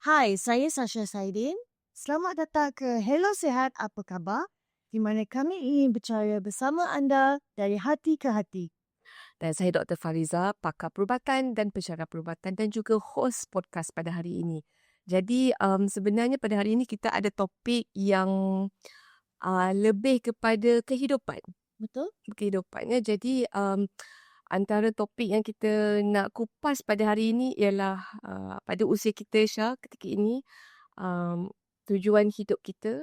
Hai, saya Sasha Saidin. Selamat datang ke Hello Sihat, apa khabar? Di mana kami ingin berbicara bersama anda dari hati ke hati. Dan saya Dr Fariza, pakar perubatan dan pensyarah perubatan dan juga hos podcast pada hari ini. Jadi sebenarnya pada hari ini kita ada topik yang lebih kepada kehidupan. Betul? Kehidupannya. Jadi antara topik yang kita nak kupas pada hari ini ialah pada usia kita Syah ketika ini, tujuan hidup kita,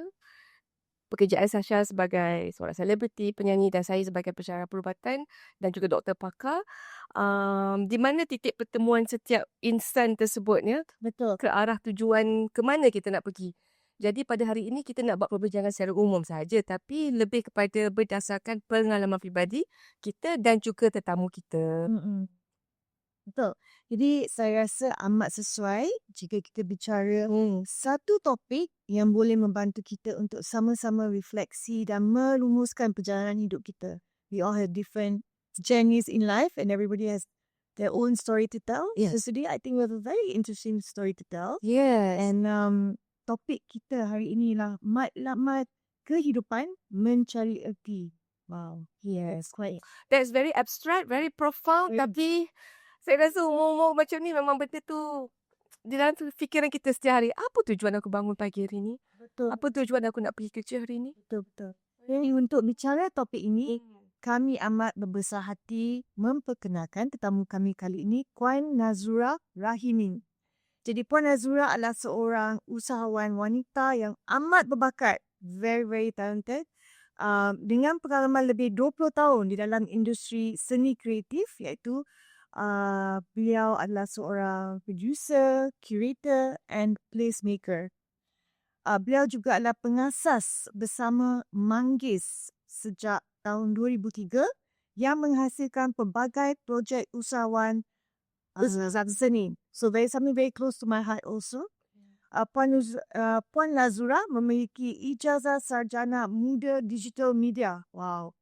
pekerjaan Sasha sebagai seorang selebriti, penyanyi dan saya sebagai pensyarah perubatan dan juga doktor pakar, di mana titik pertemuan setiap insan tersebutnya Betul. ke arah tujuan ke mana kita nak pergi. Jadi pada hari ini kita nak buat perbincangan secara umum saja, tapi lebih kepada berdasarkan pengalaman pribadi kita dan juga tetamu kita. Betul. Jadi saya rasa amat sesuai jika kita bicara satu topik yang boleh membantu kita untuk sama-sama refleksi dan merumuskan perjalanan hidup kita. We all have different journeys in life and everybody has their own story to tell. Yes. So today I think we have a very interesting story to tell. Yes. And topik kita hari ini lah Matlamat Kehidupan Mencari Erti. Wow. Yes. Quite. That's very abstract, very profound, tapi saya rasa umur-umur macam ni memang benda tu di dalam fikiran kita setiap hari. Apa tujuan aku bangun pagi hari ni? Betul. Apa tujuan aku nak pergi kerja hari ni? Betul. Jadi untuk bicara topik ini, kami amat berbesar hati memperkenalkan tetamu kami kali ini, Puan Nazura Rahime. Jadi Puan Nazura adalah seorang usahawan wanita yang amat berbakat, very very talented, dengan pengalaman lebih 20 tahun di dalam industri seni kreatif, iaitu beliau adalah seorang producer, curator and placemaker. Beliau juga adalah pengasas bersama Manggis sejak tahun 2003 yang menghasilkan pelbagai projek usahawan seni. So something very close to my heart also. Puan Nazura memiliki ijazah sarjana muda digital media. Wow.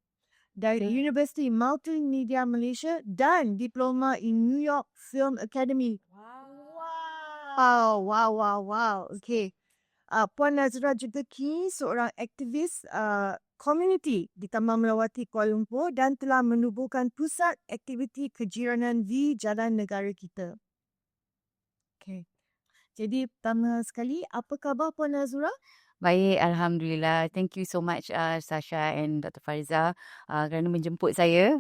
Dari University Multimedia Malaysia dan diploma in New York Film Academy. Wow. Okay. Puan Nazura juga kini seorang aktivis komuniti di Taman Melawati Kuala Lumpur dan telah menubuhkan pusat aktiviti kejiranan di Jalan Negara Kita. Okay. Jadi pertama sekali, apa khabar Puan Nazura? Baik, Alhamdulillah. Thank you so much Sasha and Dr Fariza kerana menjemput saya.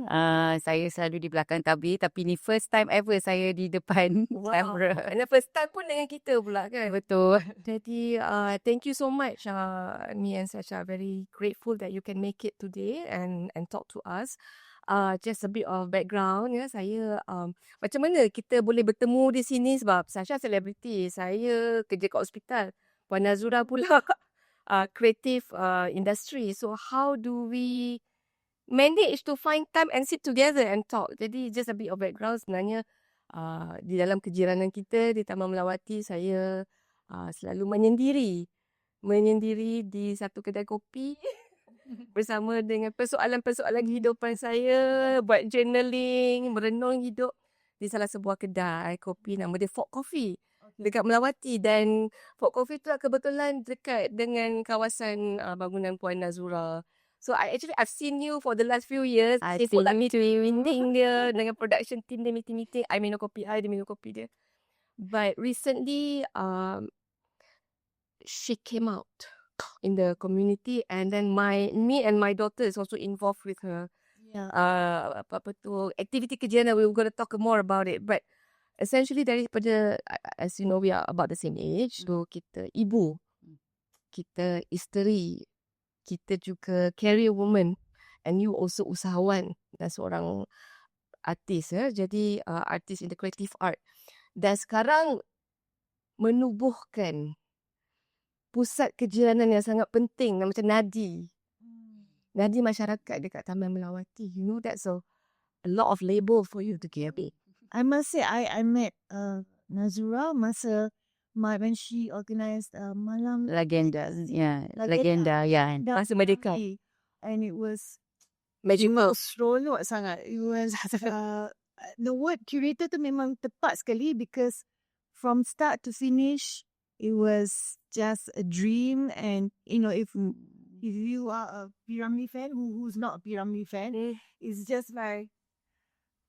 Saya selalu di belakang tabir tapi ni first time ever saya di depan kamera. And first time pun dengan kita pula kan? Betul. Jadi thank you so much. Me and Sasha very grateful that you can make it today and talk to us. Just a bit of background ya. Saya macam mana kita boleh bertemu di sini sebab Sasha selebriti, saya kerja kat hospital. Puan Nazura pula creative industry. So how do we manage to find time and sit together and talk? Jadi just a bit of background sebenarnya di dalam kejiranan kita di Taman Melawati saya selalu menyendiri di satu kedai kopi bersama dengan persoalan-persoalan kehidupan saya, buat journaling, merenung hidup di salah sebuah kedai kopi nama dia Fort Coffee dekat Melawati, dan Fort Coffee tu kebetulan dekat dengan kawasan bangunan Puan Nazura. So I've seen you for the last few years. I Sibuk lah meeting dia dengan production team dia, meeting. I minum kopi dia minum kopi dia. But recently she came out in the community and then me and my daughter is also involved with her. Yeah. Apa tu aktiviti kejiranan. We're going to talk more about it, but essentially daripada, as you know, we are about the same age. So kita ibu, kita isteri, kita juga career woman, and you also usahawan dan seorang artis ya. Jadi artis in the creative art. Dan sekarang menubuhkan pusat kejiranan yang sangat penting macam nadi masyarakat dekat Taman Melawati. You know, that's a lot of label for you to carry. I must say I met Nazura when she organized Malam Legenda, yeah. Masa Merdeka. And it was Magical. seronok sangat. It was the word curator tu memang tepat sekali because from start to finish it was just a dream. And if you are a Piramli fan, who's not a Piramli fan, it's just like,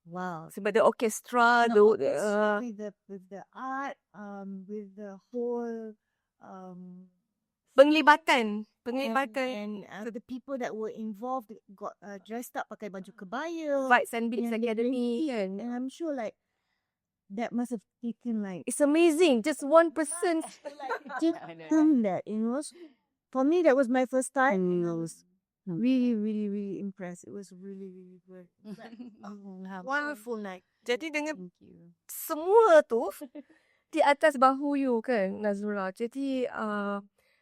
wow. Sebab the orchestra, With the art, with the whole penglibatan. and the people that were involved got dressed up pakai baju kebaya. Vibes and Beats and Academy. and I'm sure like that must have taken like It's amazing. Just one person. just film that, for me that was my first time, and I was really, really, really impressed. It was really, really good. Wonderful night. Jadi dengan Thank you. semua tu di atas bahu you kan, Nazura. Jadi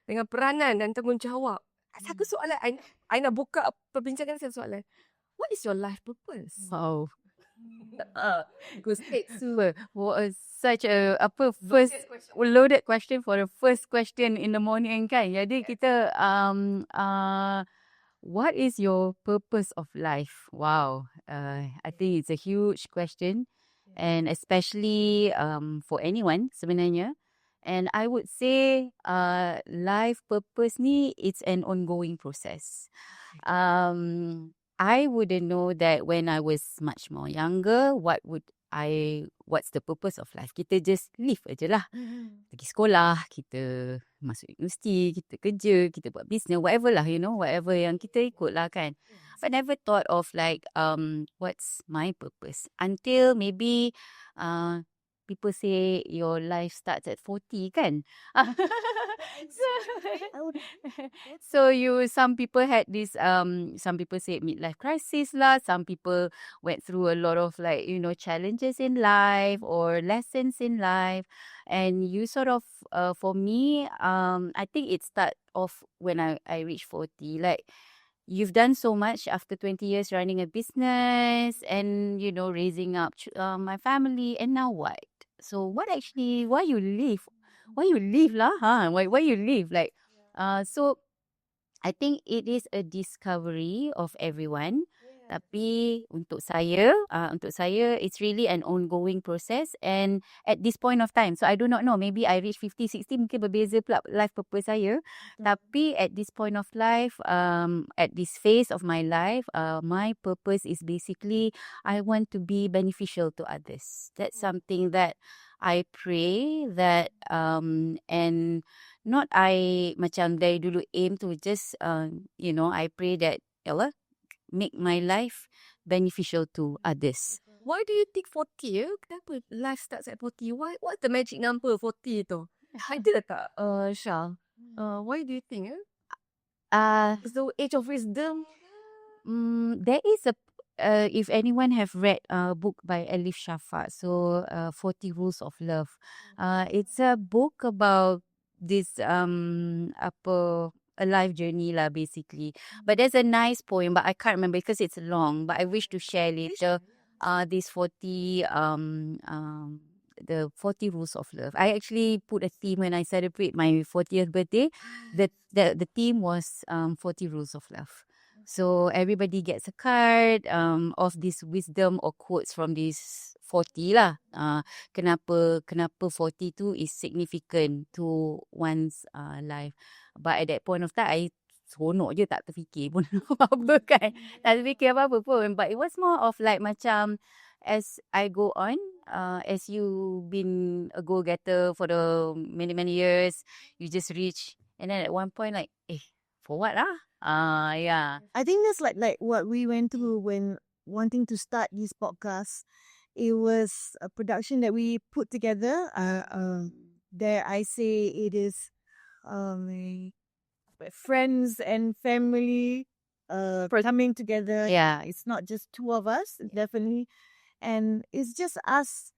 dengan peranan dan tanggungjawab. Satu soalan, I nak buka perbincangan satu soalan. What is your life purpose? Wow. Go straight to such a first loaded question for the first question in the morning kan. Jadi kita what is your purpose of life? Wow. I think it's a huge question, and especially for anyone sebenarnya. And I would say life purpose ni, it's an ongoing process. I wouldn't know that when I was much more younger, what's the purpose of life? Kita just live aje lah. Pergi sekolah, kita masuk universiti, kita kerja, kita buat business, whatever lah, whatever yang kita ikut lah kan. I never thought of like, what's my purpose? Until maybe, people say your life starts at 40 kan? So some people had this, some people say midlife crisis lah. Some people went through a lot of like, challenges in life or lessons in life. And you sort of, for me, I think it started off when I reached 40. Like, you've done so much after 20 years running a business and, raising up my family. And now what? So why you live? Why you live lah? Why you live? Like, so I think it is a discovery of everyone. Tapi untuk saya, it's really an ongoing process. And at this point of time, so I do not know, maybe I reach 50, 60, mungkin berbeza pula life purpose saya. Tapi at this point of life, at this phase of my life, my purpose is basically I want to be beneficial to others. That's something that I pray that, and not I macam dari dulu aim to just, I pray that Allah make my life beneficial to others. Why do you think 40? Kenapa life starts at 40? What's the magic number 40 tu? Ada tak, Shah? Why do you think? It's the age of wisdom. There is if anyone have read a book by Elif Shafak, so 40 Rules of Love. It's a book about this a life journey lah basically. But there's a nice poem, but I can't remember because it's long, but I wish to share later. This 40 the 40 Rules of Love. I actually put a theme when I celebrate my 40th birthday. The theme was 40 Rules of Love. So everybody gets a card of this wisdom or quotes from this 40 lah. Kenapa 40 tu is significant to one's life. But at that point of time, I seronok je, tak terfikir pun apa-apa kan. Tak terfikir apa-apa pun. But it was more of like macam as I go on, as you been a go-getter for the many, many years, you just reach. And then at one point like, for what lah? Yeah. I think that's like what we went through when wanting to start this podcast. It was a production that we put together. Dare I say it is friends and family coming together. Yeah. It's not just two of us, definitely. And it's just us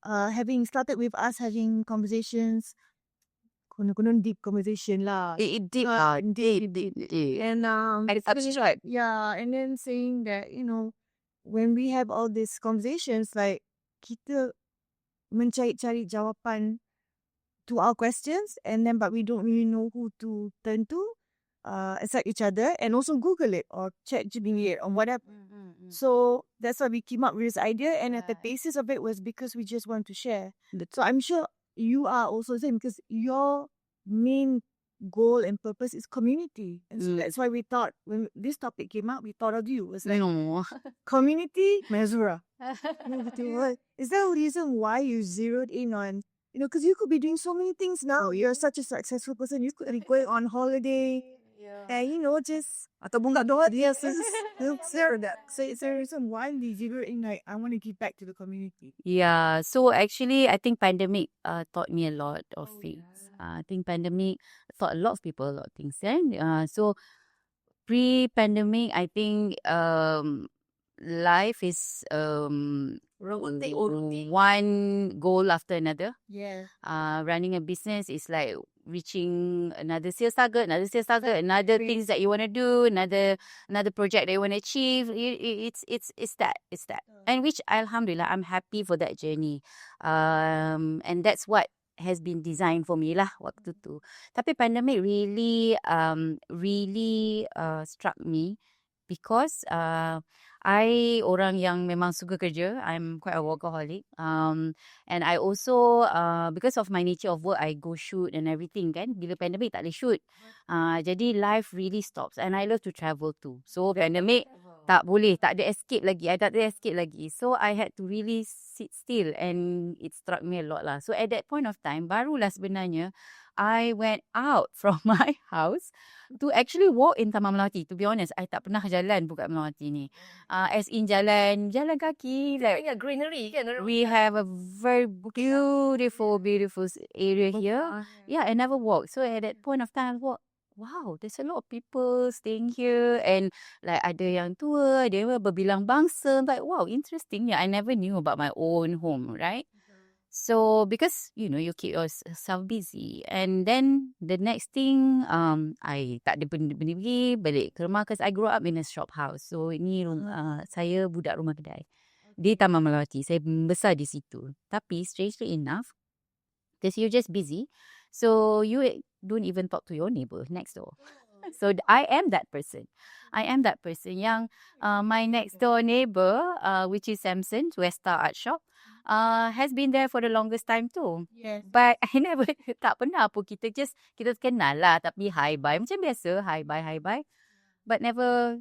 having having conversations. Deep conversation lah. Deep. And Right. yeah, and then saying that, when we have all these conversations, like kita mencari jawapan to our questions, and then but we don't really know who to turn to, except each other, and also Google it or ChatGPT it or whatever. So that's why we came up with this idea, and at the basis of it was because we just want to share. So I'm sure you are also the same because your main goal and purpose is community. And so that's why we thought when this topic came out, we thought of you. It's like No. community Nazura. Is there a reason why you zeroed in on, because you could be doing so many things now. You're such a successful person. You could be going on holiday and, just ataupun kat doa dia share that. So it's a reason why we zeroed in like, I want to give back to the community. Yeah, so actually, I think pandemic taught me a lot of things. I think pandemic taught a lot of people a lot of things. So pre-pandemic, I think life is one goal after another. Yeah. Running a business is like reaching another sales target, another things that you want to do, another project that you want to achieve. It's that. And which alhamdulillah, I'm happy for that journey. And that's what has been designed for me lah waktu tu. Tapi pandemic really struck me because I orang yang memang suka kerja. I'm quite a workaholic. And I also because of my nature of work, I go shoot and everything kan. Bila pandemic tak boleh shoot. Jadi life really stops. And I love to travel too. So pandemic tak boleh, tak ada escape lagi. I tak ada escape lagi. So I had to really sit still and it struck me a lot lah. So at that point of time, barulah sebenarnya I went out from my house to actually walk in Taman Melawati. To be honest, I tak pernah jalan bukan Melawati ni. As in jalan kaki. Like greenery kan. we have a very beautiful area here. Yeah, I never walked. So at that point of time, I thought, wow, there's a lot of people staying here and like ada yang tua, ada yang berbilang bangsa. Like wow, interesting. Yeah, I never knew about my own home, right? So because you keep yourself busy, and then the next thing I tak ada benda pergi balik ke rumah because I grew up in a shop house. So ini saya budak rumah kedai di Taman Melawati. Saya besar di situ. Tapi strangely enough, because you're just busy, so you don't even talk to your neighbor next door. So I am that person yang my next door neighbor, which is Samson, Westa Art Shop, has been there for the longest time too. Yes. But I never, tak pernah pun kita kenal lah, tapi hi bye macam biasa, hi bye, but never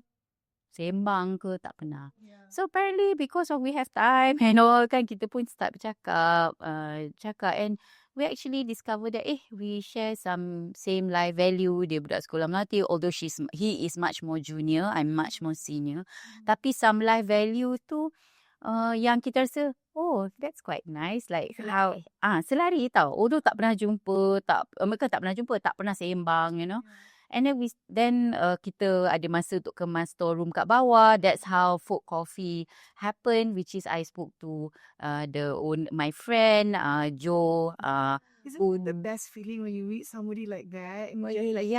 sembang ke, tak pernah. Yeah. So apparently because of we have time and all kan, kita pun start bercakap, and we actually discover that we share some same life value. Dia budak sekolah Melati, although he is much more junior, I'm much more senior. Tapi some life value tu yang kita rasa, oh, that's quite nice. Like Selari. Selari tau. Although tak pernah jumpa, tak pernah sembang, And then kita ada masa untuk kemas storeroom kat bawah. That's how folk coffee happened, which is I spoke to my friend Joe. Isn't it the best feeling when you meet somebody like that? Imagine like,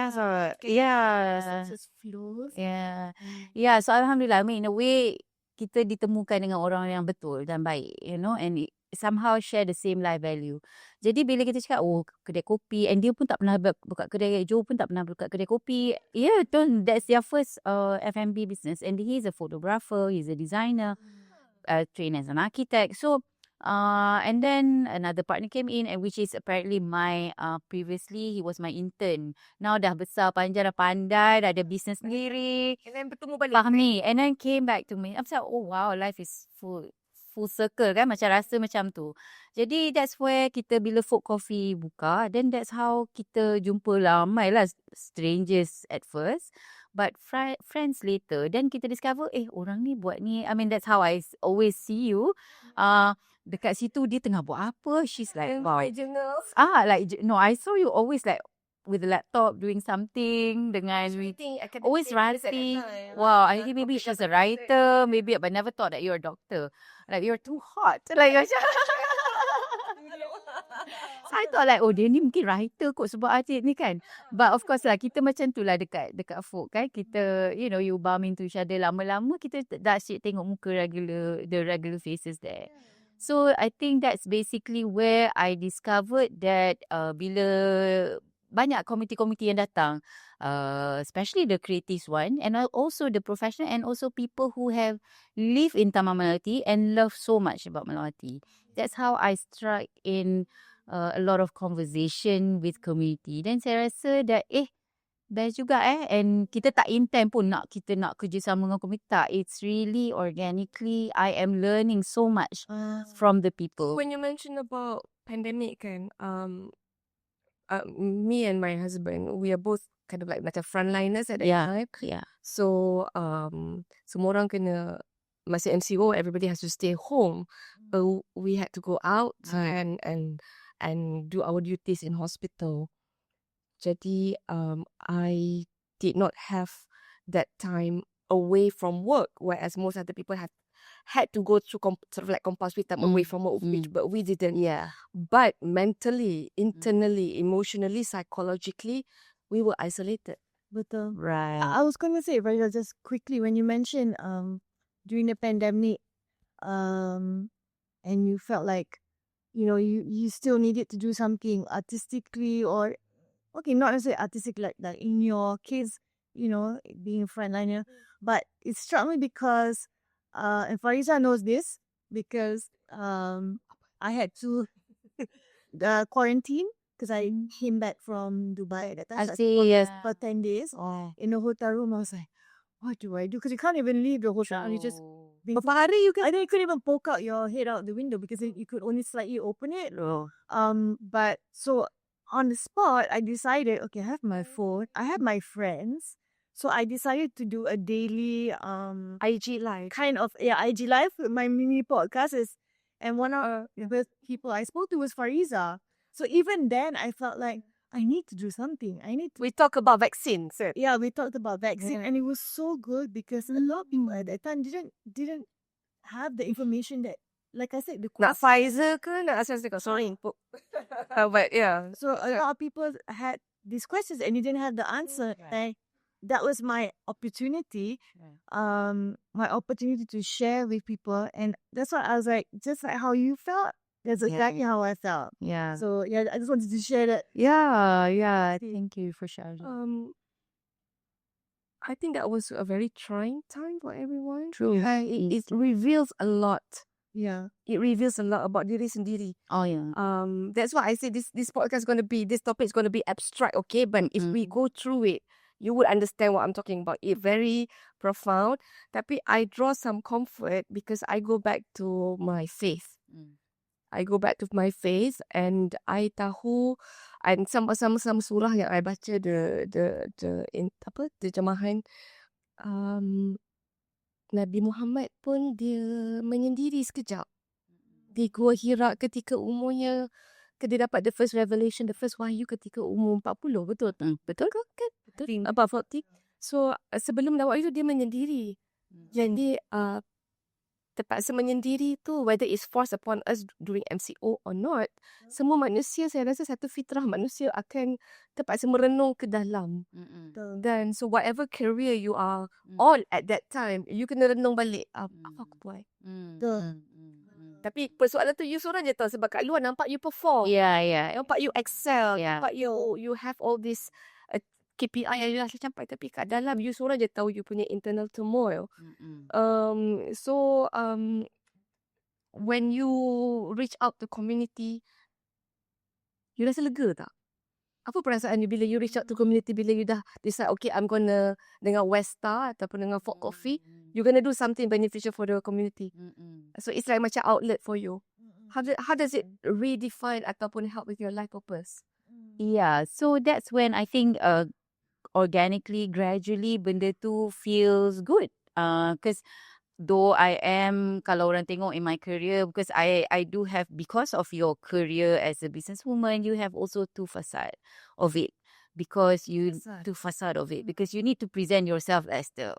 just flows. Yeah. So alhamdulillah, I mean in a way kita ditemukan dengan orang yang betul dan baik, and somehow share the same life value. Jadi bila kita cakap, kedai kopi, and dia pun tak pernah buka kedai, Joe pun tak pernah buka kedai kopi. Yeah, that's their first F&B business. And he's a photographer, he's a designer, trained as an architect. So, and then another partner came in, and which is apparently my, previously he was my intern. Now dah besar, panjang, dah pandai, dah ada business sendiri. And then bertemu balik. Fahmi. And then came back to me. I'm like, oh wow, life is full circle kan, macam rasa macam tu. Jadi that's where kita bila folk coffee buka, then that's how kita jumpa ramai lah strangers at first, but friends later. Then kita discover, orang ni buat ni. I mean that's how I always see you. Dekat situ dia tengah buat apa? She's like, wow. Journals. I saw you always like with the laptop doing something dengan always writing. Wow, I think maybe she's a writer, maybe, but never thought that you're a doctor. Like you're too hot. Like I thought like, dia ni mungkin writer kot sebab artis ni kan. But of course lah, kita macam tu lah dekat folk kan. Kita, you bump into each other. Lama-lama kita dah asyik tengok muka the regular faces there. So I think that's basically where I discovered that bila banyak komiti-komiti yang datang, especially the creative one, and also the professional, and also people who have lived in Taman Melawati and love so much about Melawati. That's how I struck in a lot of conversation with community. Dan saya rasa that best juga and kita tak intend pun kita nak kerjasama dengan community. Tak, it's really organically I am learning so much from the people. When you mention about pandemic kan, me and my husband, we are both kind of like macam frontliners at that time. Yeah. So semua orang kena masa MCO, everybody has to stay home, but we had to go out and do our duties in hospital. Jadi I did not have that time away from work, whereas most other people had to go through sort of like compulsory time away from work, but we didn't. Yeah. But mentally, internally, emotionally, psychologically, we were isolated. Betul. Right. I was going to say, Fariza, just quickly, when you mentioned during the pandemic, and you felt like, you still needed to do something artistically or, okay, not necessarily artistic, like in your case, being a frontliner, but it struck me because, and Fariza knows this, because I had to quarantine because I came back from Dubai at that time. I see, yes. For 10 days in a hotel room. I was like, what do I do? Because you can't even leave the hotel. You just Berapa hari you I think you couldn't even poke out your head out the window because you could only slightly open it. But so on the spot, I decided, okay, I have my phone, I have my friends. So I decided to do a daily IG live. kind of IG live with my mini podcast and one of the people I spoke to was Fariza. So even then I felt like I need to do something. We talk about vaccines. Yeah, we talked about vaccine and it was so good because a lot of people at that time didn't have the information that, like I said, the Nak Pfizer ke nak AstraZeneca? Sorry. But yeah. So a lot of people had these questions and you didn't have the answer. And that was my opportunity, my opportunity to share with people. And that's why I was like, just like how you felt, that's exactly how I felt. Yeah. So yeah, I just wanted to share that. Yeah. Thank you for sharing. I think that was a very trying time for everyone. True. It reveals a lot. Yeah. It reveals a lot about diri sendiri. Oh yeah. That's why I say this podcast is going to be, this topic is going to be abstract, okay? But if we go through it, you would understand what I'm talking about. It's very profound. Tapi I draw some comfort because I go back to my faith. I go back to my faith and I tahu, and sama surah yang I baca the jemahan Nabi Muhammad pun dia menyendiri sekejap di Gua Hira ketika umurnya, dia dapat the first revelation, the first wahyu ketika umur 40. Betul? Betul ke? Kan? Betul. About 40. So sebelum dakwah itu dia menyendiri. Jadi terpaksa menyendiri tu, whether it's forced upon us during MCO or not, semua manusia, saya rasa satu fitrah manusia akan terpaksa merenung ke dalam. Dan so whatever career you are on at that time, you kena renung balik, apa aku buat. Tapi persoalan tu you seorang je tahu, sebab kat luar nampak you perform. Yeah. Nampak you excel. Nampak you have all this KPI yang you dah capai, tapi kat dalam you seorang je tahu you punya internal turmoil. So when you reach out to community, you rasa lega tak? Apa perasaan you bila you reach out to community, bila you dah decide, okay, I'm gonna dengan Westa ataupun dengan Fort Coffee, you're gonna do something beneficial for the community. So it's like macam outlet for you. How does it redefine ataupun help with your life purpose? Yeah, so that's when I think organically, gradually, benda tu feels good. Because though I am, kalau orang tengok in my career, because I do have, because of your career as a businesswoman, you have also two facade of it. Because you two facade of it. Because you need to present yourself as the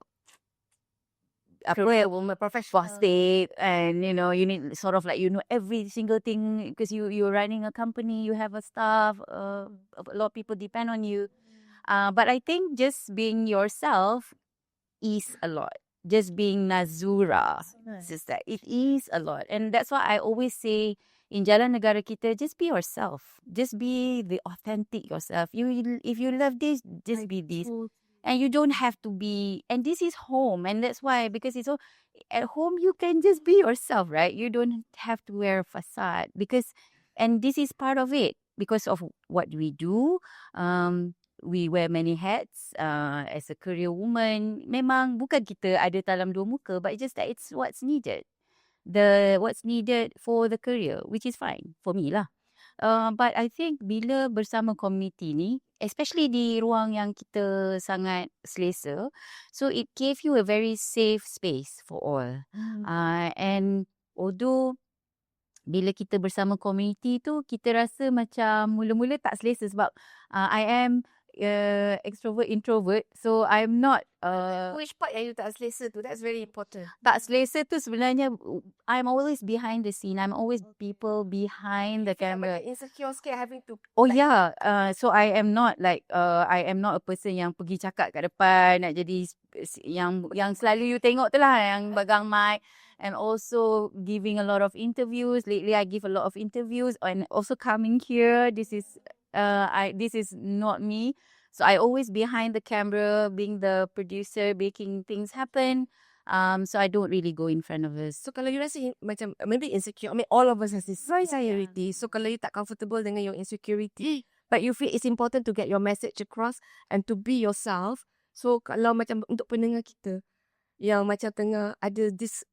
career woman, professional state, and you need sort of like every single thing, because you're running a company, you have a staff, a lot of people depend on you. But I think just being yourself is a lot. Just being Nazura, sister, it is a lot. And that's why I always say in Jalan Negara Kita, just be yourself. Just be the authentic yourself. If you love this, just be this. And you don't have to be, and this is home. And that's why, because it's all, at home, you can just be yourself, right? You don't have to wear a facade. Because And this is part of it because of what we do. We wear many hats as a career woman. Memang bukan kita ada dalam dua muka, but it's just that it's what's needed. What's needed for the career, which is fine for me lah. But I think bila bersama komuniti ni, especially di ruang yang kita sangat selesa, so it gave you a very safe space for all. And although bila kita bersama komuniti tu, kita rasa macam mula-mula tak selesa sebab I am extrovert, introvert. So I'm not... Which part yang you tak selesa tu? That's very important. Tak selesa tu sebenarnya, I'm always behind the scene. I'm always people behind the camera. Insecure sikit having to... Oh yeah, so I am not like I am not a person yang pergi cakap kat depan, nak jadi yang selalu you tengok tu lah, yang pegang mic, and also giving a lot of interviews. Lately I give a lot of interviews and also coming here. This is not me. So I always behind the camera, being the producer, making things happen. So I don't really go in front of us. So kalau you rasa macam maybe insecure, I mean all of us has this insecurity. So kalau you tak comfortable dengan your insecurity, but you feel it's important to get your message across and to be yourself. So kalau macam untuk pendengar kita yang macam tengah ada this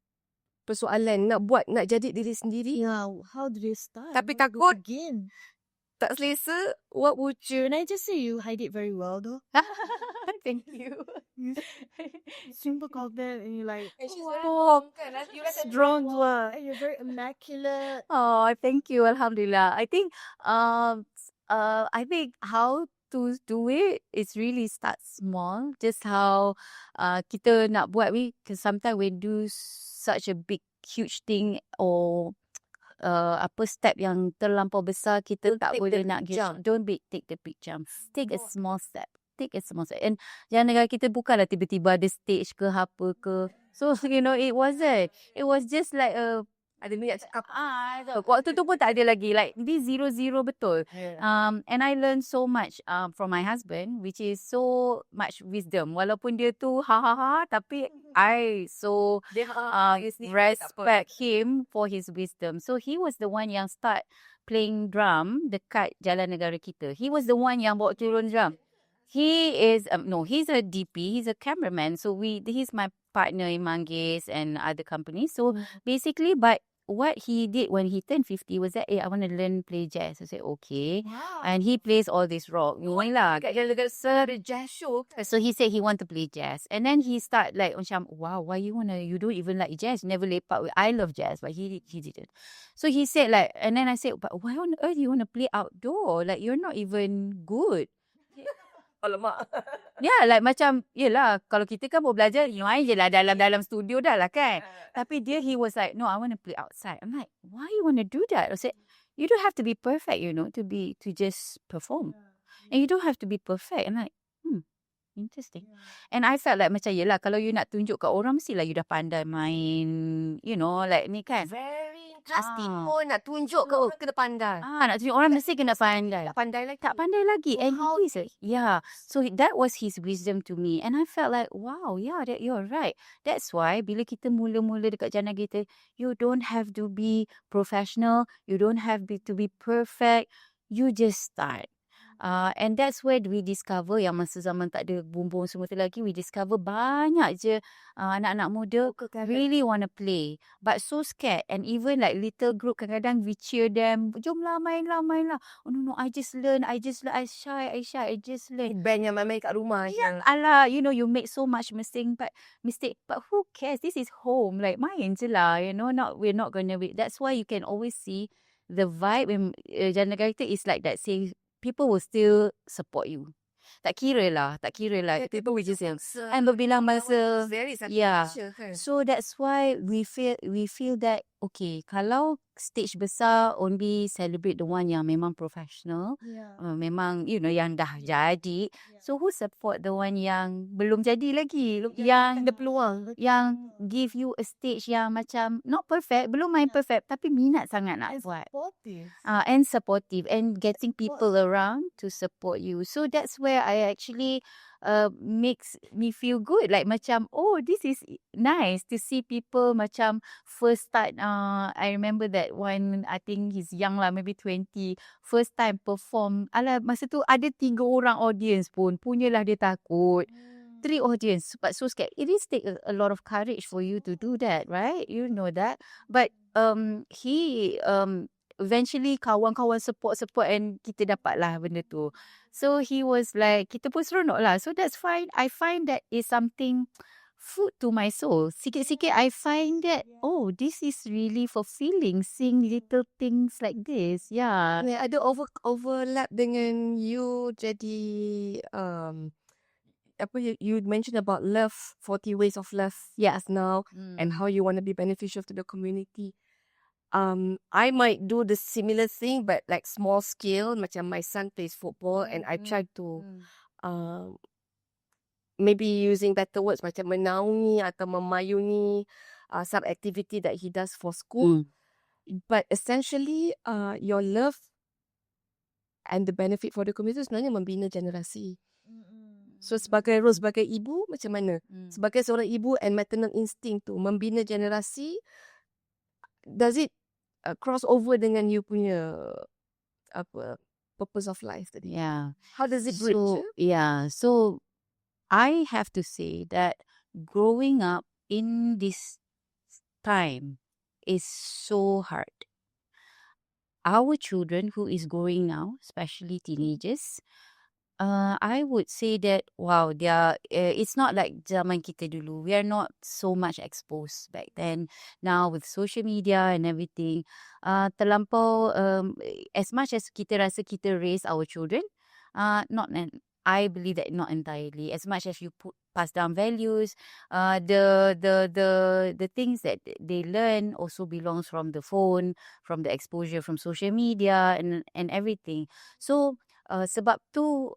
persoalan nak jadi diri sendiri, How do they start? tapi How do takut they begin? tak selesa, what would you... Can I just say you hide it very well though? Thank you. Super confident and you're like, And she's very strong kan? You rasa strong lah. And you're very immaculate. Oh, thank you. Alhamdulillah. I think how to do it, it's really start small. Just how kita nak buat, because sometimes we do such a big, huge thing or step yang terlampau besar, kita tak boleh nak take the big jump. Take a small step. And Jalan Negara Kita bukanlah tiba-tiba ada stage ke apa ke. So it wasn't. It was just like ada minyak cakap. Waktu tu pun tak ada lagi. Like this 0-0 betul. And I learned so much from my husband, which is so much wisdom. Walaupun dia tu tapi I so respect him for his wisdom. So he was the one yang start playing drum dekat Jalan Negara Kita. He was the one yang bawa turun drum. He is he's a DP, he's a cameraman. So he's my partner in Manggis and other companies. So basically, but what he did when he turned 50 was that, I want to learn play jazz. I said, okay. Wow. And he plays all this rock. Kat Jalan Negara Kita jazz show. So he said he want to play jazz. And then he start like, wow, why you don't even like jazz? Never lepak with, I love jazz, but he didn't. So he said like, and then I said, but why on earth you want to play outdoor? Like you're not even good. Alamak. Yeah, like macam, yelah, kalau kita kan mau belajar, main je lah dalam studio dah lah kan. Tapi he was like, no, I want to play outside. I'm like, why you want to do that? I said, you don't have to be perfect, to just perform. And you don't have to be perfect. I'm like, interesting. And I felt like macam, yelah, kalau you nak tunjuk kat orang, mestilah you dah pandai main, like ni kan. Very interesting pun nak tunjuk ke orang kena pandai. Nak tunjuk orang mesti kena pandai. Tak pandai lagi. And he's so that was his wisdom to me. And I felt like, wow, that you're right. That's why bila kita mula-mula dekat Jalan Negara Kita, you don't have to be professional. You don't have to be perfect. You just start. And that's where we discover yang masa zaman tak ada boom-boom semua tu lagi, we discover banyak je anak-anak muda really want to play but so scared. And even like little group, kadang-kadang we cheer them, jomlah main lah. Oh no, I just learn, I shy, I just learn. Band yang main kat rumah. Alah, you make so much mistake, but who cares? This is home, like main je lah, we're not gonna wait. That's why you can always see the vibe in Jalan Negara Kita is like that, saying people will still support you. Tak kira lah. People will just and berbilang masa. So that's why we feel that, okay, kalau stage besar only celebrate the one yang memang professional, memang yang dah jadi. So who support the one yang belum jadi lagi, yang ada peluang, yang give you a stage yang macam not perfect, belum main perfect tapi minat sangat nak buat. Supportive and getting people around to support you. So that's where I actually makes me feel good. Like macam, oh, this is nice to see people macam first start. I remember that one, I think he's young lah, maybe 20, first time perform. Alah, masa tu ada 3 orang audience pun. Punyalah dia takut. 3 audience, but so scared. It is take a lot of courage for you to do that, right? You know that. But he eventually kawan-kawan support and kita dapat lah benda tu. So he was like, kita pun seronok lah. So that's fine. I find that is something food to my soul. Sikit-sikit I find that, oh, this is really fulfilling, seeing little things like this. Yeah. Ada overlap dengan you jadi apa you mentioned about love, 40 ways of love Yeah. just now, and how you want to be beneficial to the community. I might do the similar thing but like small scale. Macam my son plays football and I try to maybe using better words macam menaungi atau memayungi some activity that he does for school. But essentially your love and the benefit for the community sebenarnya membina generasi. So sebagai role sebagai ibu macam mana? Sebagai seorang ibu and maternal instinct tu membina generasi, does it cross over dengan you punya apa purpose of life tadi? Yeah. How does it bridge? So I have to say that growing up in this time is so hard. Our children who is growing now, especially teenagers, I would say that wow, they are. It's not like zaman kita dulu. We are not so much exposed back then. Now with social media and everything, terlampau. As much as kita rasa kita raise our children, not. I believe that not entirely. As much as you pass down values, the things that they learn also belongs from the phone, from the exposure from social media and everything. So sebab tu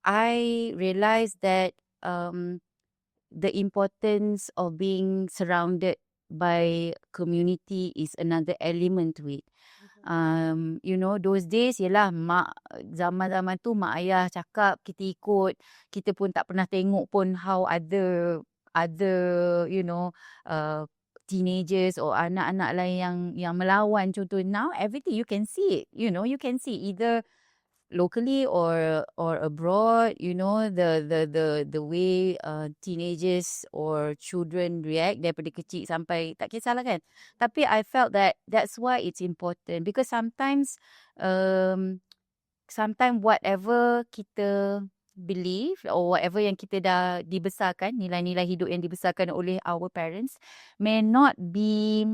I realized that the importance of being surrounded by community is another element to it. You know, those days yelah mak zaman-zaman tu mak ayah cakap kita ikut, kita pun tak pernah tengok pun how other you know teenagers or anak-anak lain yang melawan contoh. Now everything you can see it, you know, you can see either locally or abroad, you know, the way teenagers or children react daripada kecil sampai tak kisahlah kan. Tapi I felt that that's why it's important because sometimes whatever kita believe or whatever yang kita dah dibesarkan, nilai-nilai hidup yang dibesarkan oleh our parents may not be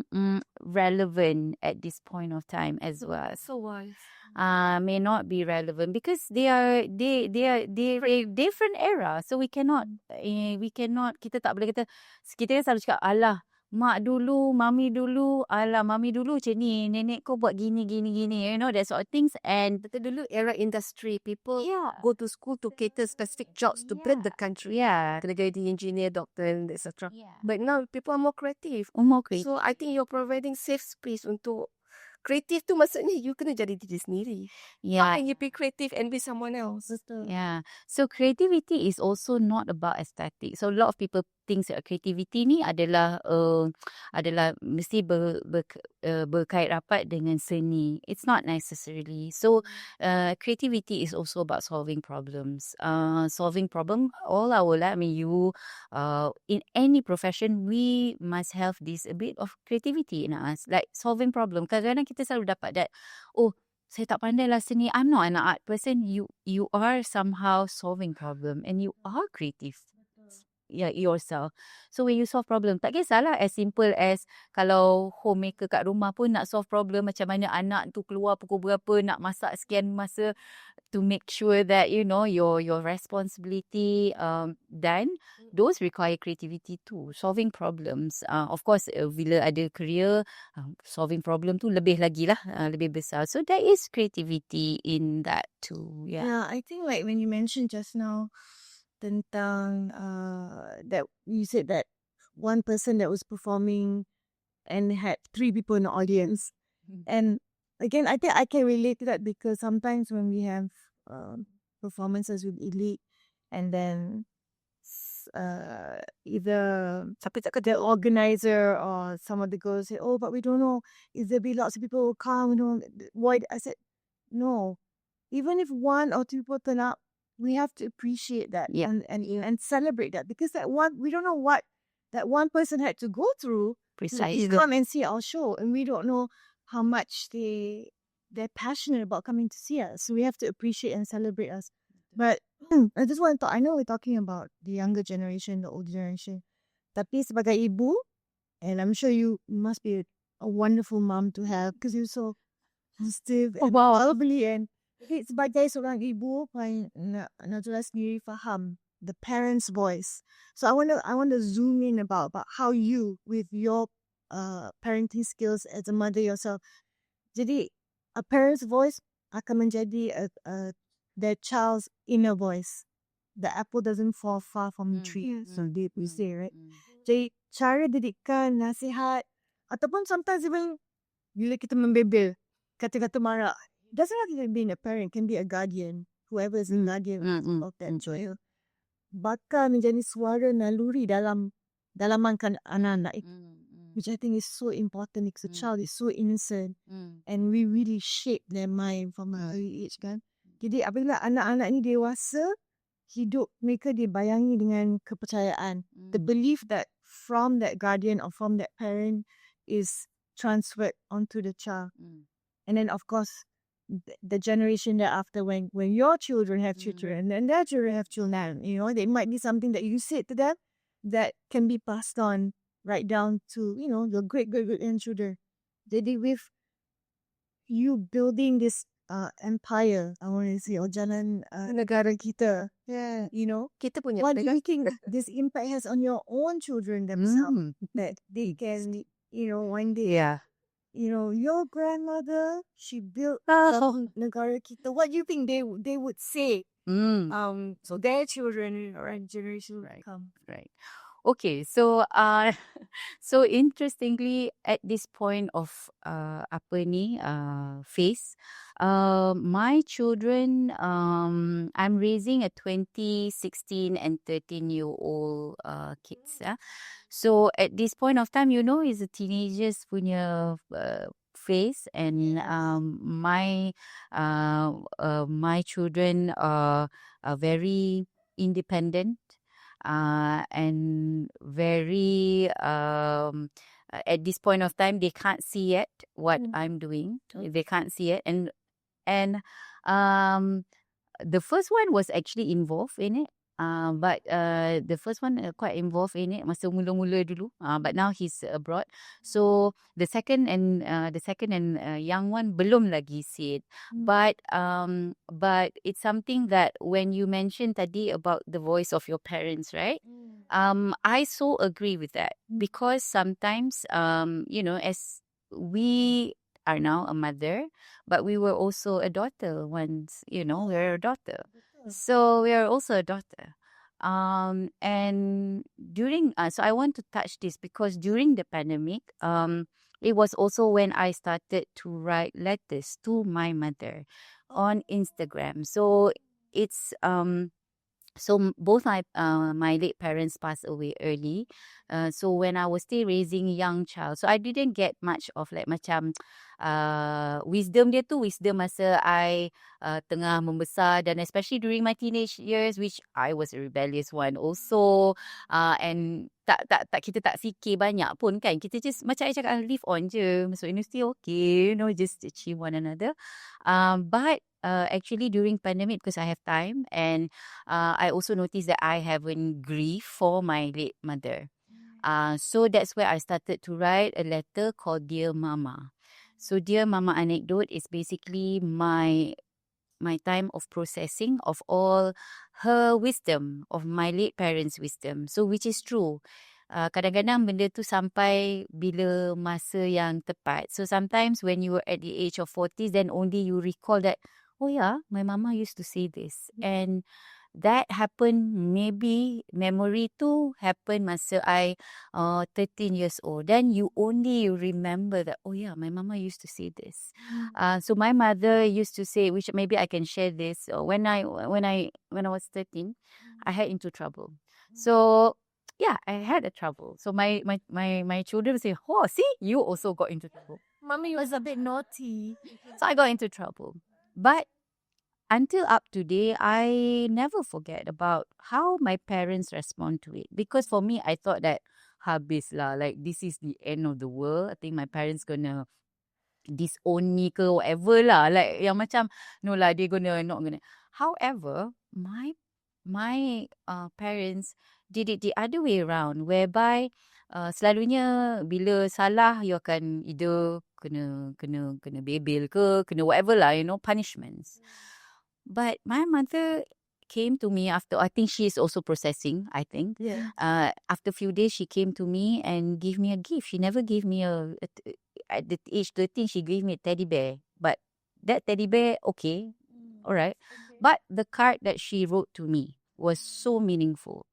relevant at this point of time as well. So wise. May not be relevant because they are a different era, so we cannot kita tak boleh kata, kita kan selalu cakap alah mak dulu, mami dulu macam ni, nenek kau buat gini, you know, that sort of things. And Betul dulu era industry, people go to school to cater specific jobs to build the country. Kena jadi engineer, doctor, etc. But now people are more creative. So I think you're providing safe space untuk kreatif tu maksudnya you kena jadi diri sendiri. How can you be creative and be someone else? Betul. So creativity is also not about aesthetic. So a lot of people think that creativity ni adalah mesti berkait rapat dengan seni. It's not necessarily. So creativity is also about solving problems. Solving problem all our life. I mean, you in any profession we must have this a bit of creativity in us, like solving problem. Kadang-kadang kita selalu dapat that, oh, saya tak pandai lah seni, I'm not an art person. You are somehow solving problem and you are creative. Yourself. So when you solve problem, tak kisahlah as simple as kalau homemaker kat rumah pun nak solve problem macam mana anak tu keluar pukul berapa, nak masak sekian masa, to make sure that you know your responsibility done. Those require creativity too, solving problems. Of course bila ada career, solving problem tu lebih lagi lah, lebih besar. So there is creativity in that too. I think like when you mentioned just now tentang that you said that one person that was performing and had 3 people in the audience. And again, I think I can relate to that because sometimes when we have performances with elite, and then either the organizer or some of the girls say, oh, but we don't know if there'll be lots of people who come. We don't. Why? I said, no. Even if one or two people turn up, we have to appreciate that and celebrate that, because that one, we don't know what that one person had to go through Precisely. to come and see our show, and we don't know how much they're passionate about coming to see us. So we have to appreciate and celebrate us. But I just want to talk, I know we're talking about the younger generation, the older generation. Tapi sebagai ibu, and I'm sure you must be a wonderful mom to have, because you're so positive and bubbly, and sebagai seorang ibu, Puan Nazura sendiri faham the parents' voice. So I want to zoom in about how you, with your parenting skills as a mother yourself, jadi a parent's voice akan menjadi their child's inner voice. The apple doesn't fall far from the tree. So we say, right? Jadi cara didikan, nasihat, ataupun sometimes even bila kita membebel, kata-kata marah, doesn't have to be a parent, can be a guardian, whoever is a guardian of that child. Bakal menjadi suara naluri dalamankan anak-anak itu, which I think is so important, because the child is so innocent, and we really shape their mind from an early age, kan. Jadi apabila anak-anak ni dewasa, hidup mereka dibayangi dengan kepercayaan. The belief that from that guardian or from that parent is transferred onto the child. And then of course, the generation thereafter, when your children have children and their children have children, you know, there might be something that you said to them that can be passed on right down to, you know, your great grandchildren. Jadi with you building this empire, I want to say, or Jalan Negara Kita, you know, Kita punya what do you think this impact has on your own children themselves, that they can, you know, one day, you know, your grandmother, she built Negara Kita. What do you think they would say? So their children or generation will come. Right. Okay, so so interestingly, at this point of phase, my children, I'm raising a 20, 16 and 13-year-old kids. So at this point of time, you know, is a teenagers punya phase, and my children are very independent. And very at this point of time, they can't see yet what I'm doing. They can't see it, and the first one was actually involved in it. But the first one quite involved in it masa mula-mula dulu. But now he's abroad. So the second and young one belum lagi see it. But it's something that when you mentioned tadi about the voice of your parents, right? I so agree with that, because sometimes you know, as we are now a mother, but we were also a daughter once, you know, we're a daughter. So we are also a daughter. And during, so I want to touch this because during the pandemic, it was also when I started to write letters to my mother on Instagram. So it's, so both my late parents passed away early. So when I was still raising young child, so I didn't get much of like macam wisdom dia tu, wisdom masa I tengah membesar, dan especially during my teenage years, which I was a rebellious one also, and kita tak fikir banyak pun kan, kita just macam I cakap, live on je, masuk university okay, you know, just achieve one another. But actually during pandemic, because I have time, and I also noticed that I haven't grieved for my late mother. So that's where I started to write a letter called Dear Mama. So Dear Mama Anecdote is basically my time of processing of all her wisdom, of my late parents' wisdom. So which is true. Kadang-kadang benda tu sampai bila masa yang tepat. So sometimes when you were at the age of 40s, then only you recall that, oh yeah, my mama used to say this. And that happened, maybe memory tu happened masa I 13 years old. Then you only remember that, oh yeah, my mama used to say this. So my mother used to say, which maybe I can share this, when I was 13, I had into trouble. So yeah, I had a trouble. So my children say, oh, see, you also got into trouble. Mommy was a bit naughty. So I got into trouble. But until up to today, I never forget about how my parents respond to it. Because for me, I thought that habis lah, like this is the end of the world. I think my parents gonna disown me ke whatever lah. Like yang macam, no lah, they not gonna. However, my parents did it the other way around, whereby selalunya bila salah, you akan either kena bebel ke, kena whatever lah, punishments. But my mother came to me after, I think she is also processing, I think. Yeah. After a few days, she came to me and gave me a gift. She never gave me at the age 13, she gave me a teddy bear. But that teddy bear, okay, all right. But the card that she wrote to me was so meaningful.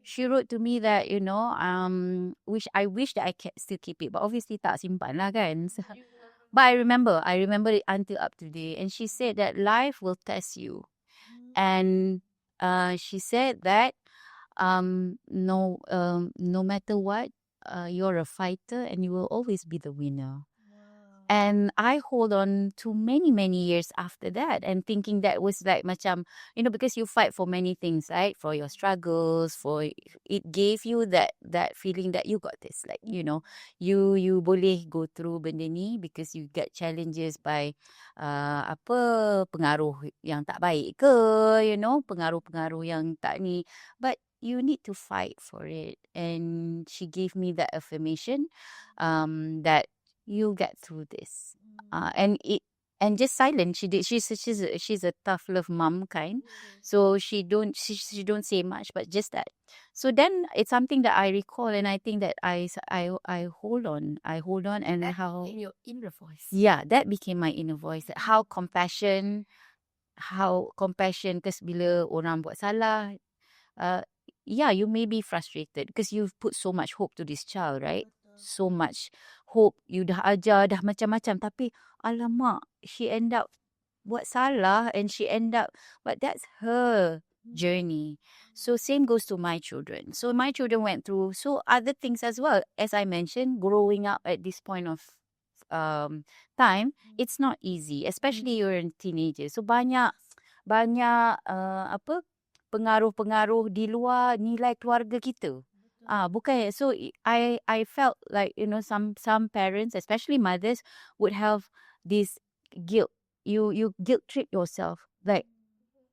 She wrote to me that, I wish that I can still keep it. But obviously tak simpan lah kan. But I remember it until up to today. And she said that life will test you. And she said that no matter what, you're a fighter and you will always be the winner. And I hold on to many years after that, and thinking that was like macam, because you fight for many things, right? For your struggles, it gave you that feeling that you got this, like, you boleh go through benda ni because you get challenges by pengaruh yang tak baik ke, pengaruh-pengaruh yang tak ni, but you need to fight for it. And she gave me that affirmation that you'll get through this. And just silent. She's a tough love mom kind. So she don't say much, but just that. So then it's something that I recall, and I think that I hold on, and That how in your inner voice. yeah, that became my inner voice. How compassion, because bila orang buat salah, you may be frustrated because you've put so much hope to this child, right? So much hope, you dah ajar, dah macam-macam, tapi alamak, she end up buat salah, and she end up, but that's her journey. So same goes to my children. So my children went through other things as well. As I mentioned, growing up at this point of time, it's not easy, especially you're a teenager. So banyak pengaruh-pengaruh di luar nilai keluarga kita. Bukan. So I felt like, some parents, especially mothers, would have this guilt. You guilt trip yourself. Like,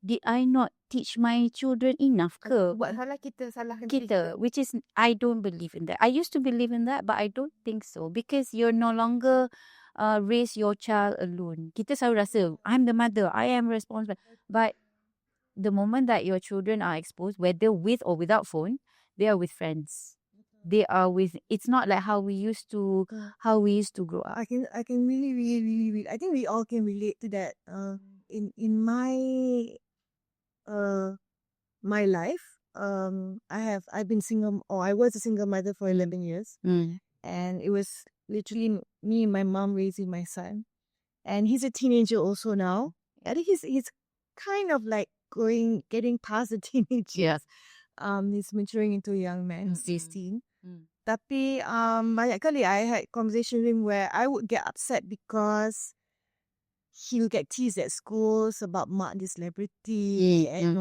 did I not teach my children enough ke? Buat salah kita salahkan Kita, which is, I don't believe in that. I used to believe in that, but I don't think so, because you're no longer raise your child alone. Kita selalu rasa, I'm the mother, I am responsible. But the moment that your children are exposed, whether with or without phone, they are with friends. They are with. It's not like how we used to grow up. I can really, I think we all can relate to that. In my life, I've been single, or I was a single mother for 11 years, and it was literally me and my mom raising my son, and he's a teenager also now. I think he's kind of like getting past the teenage years. He's maturing into a young man, 16. Tapi banyak kali I had conversation with him where I would get upset because he would get teased at schools about mak the celebrity, and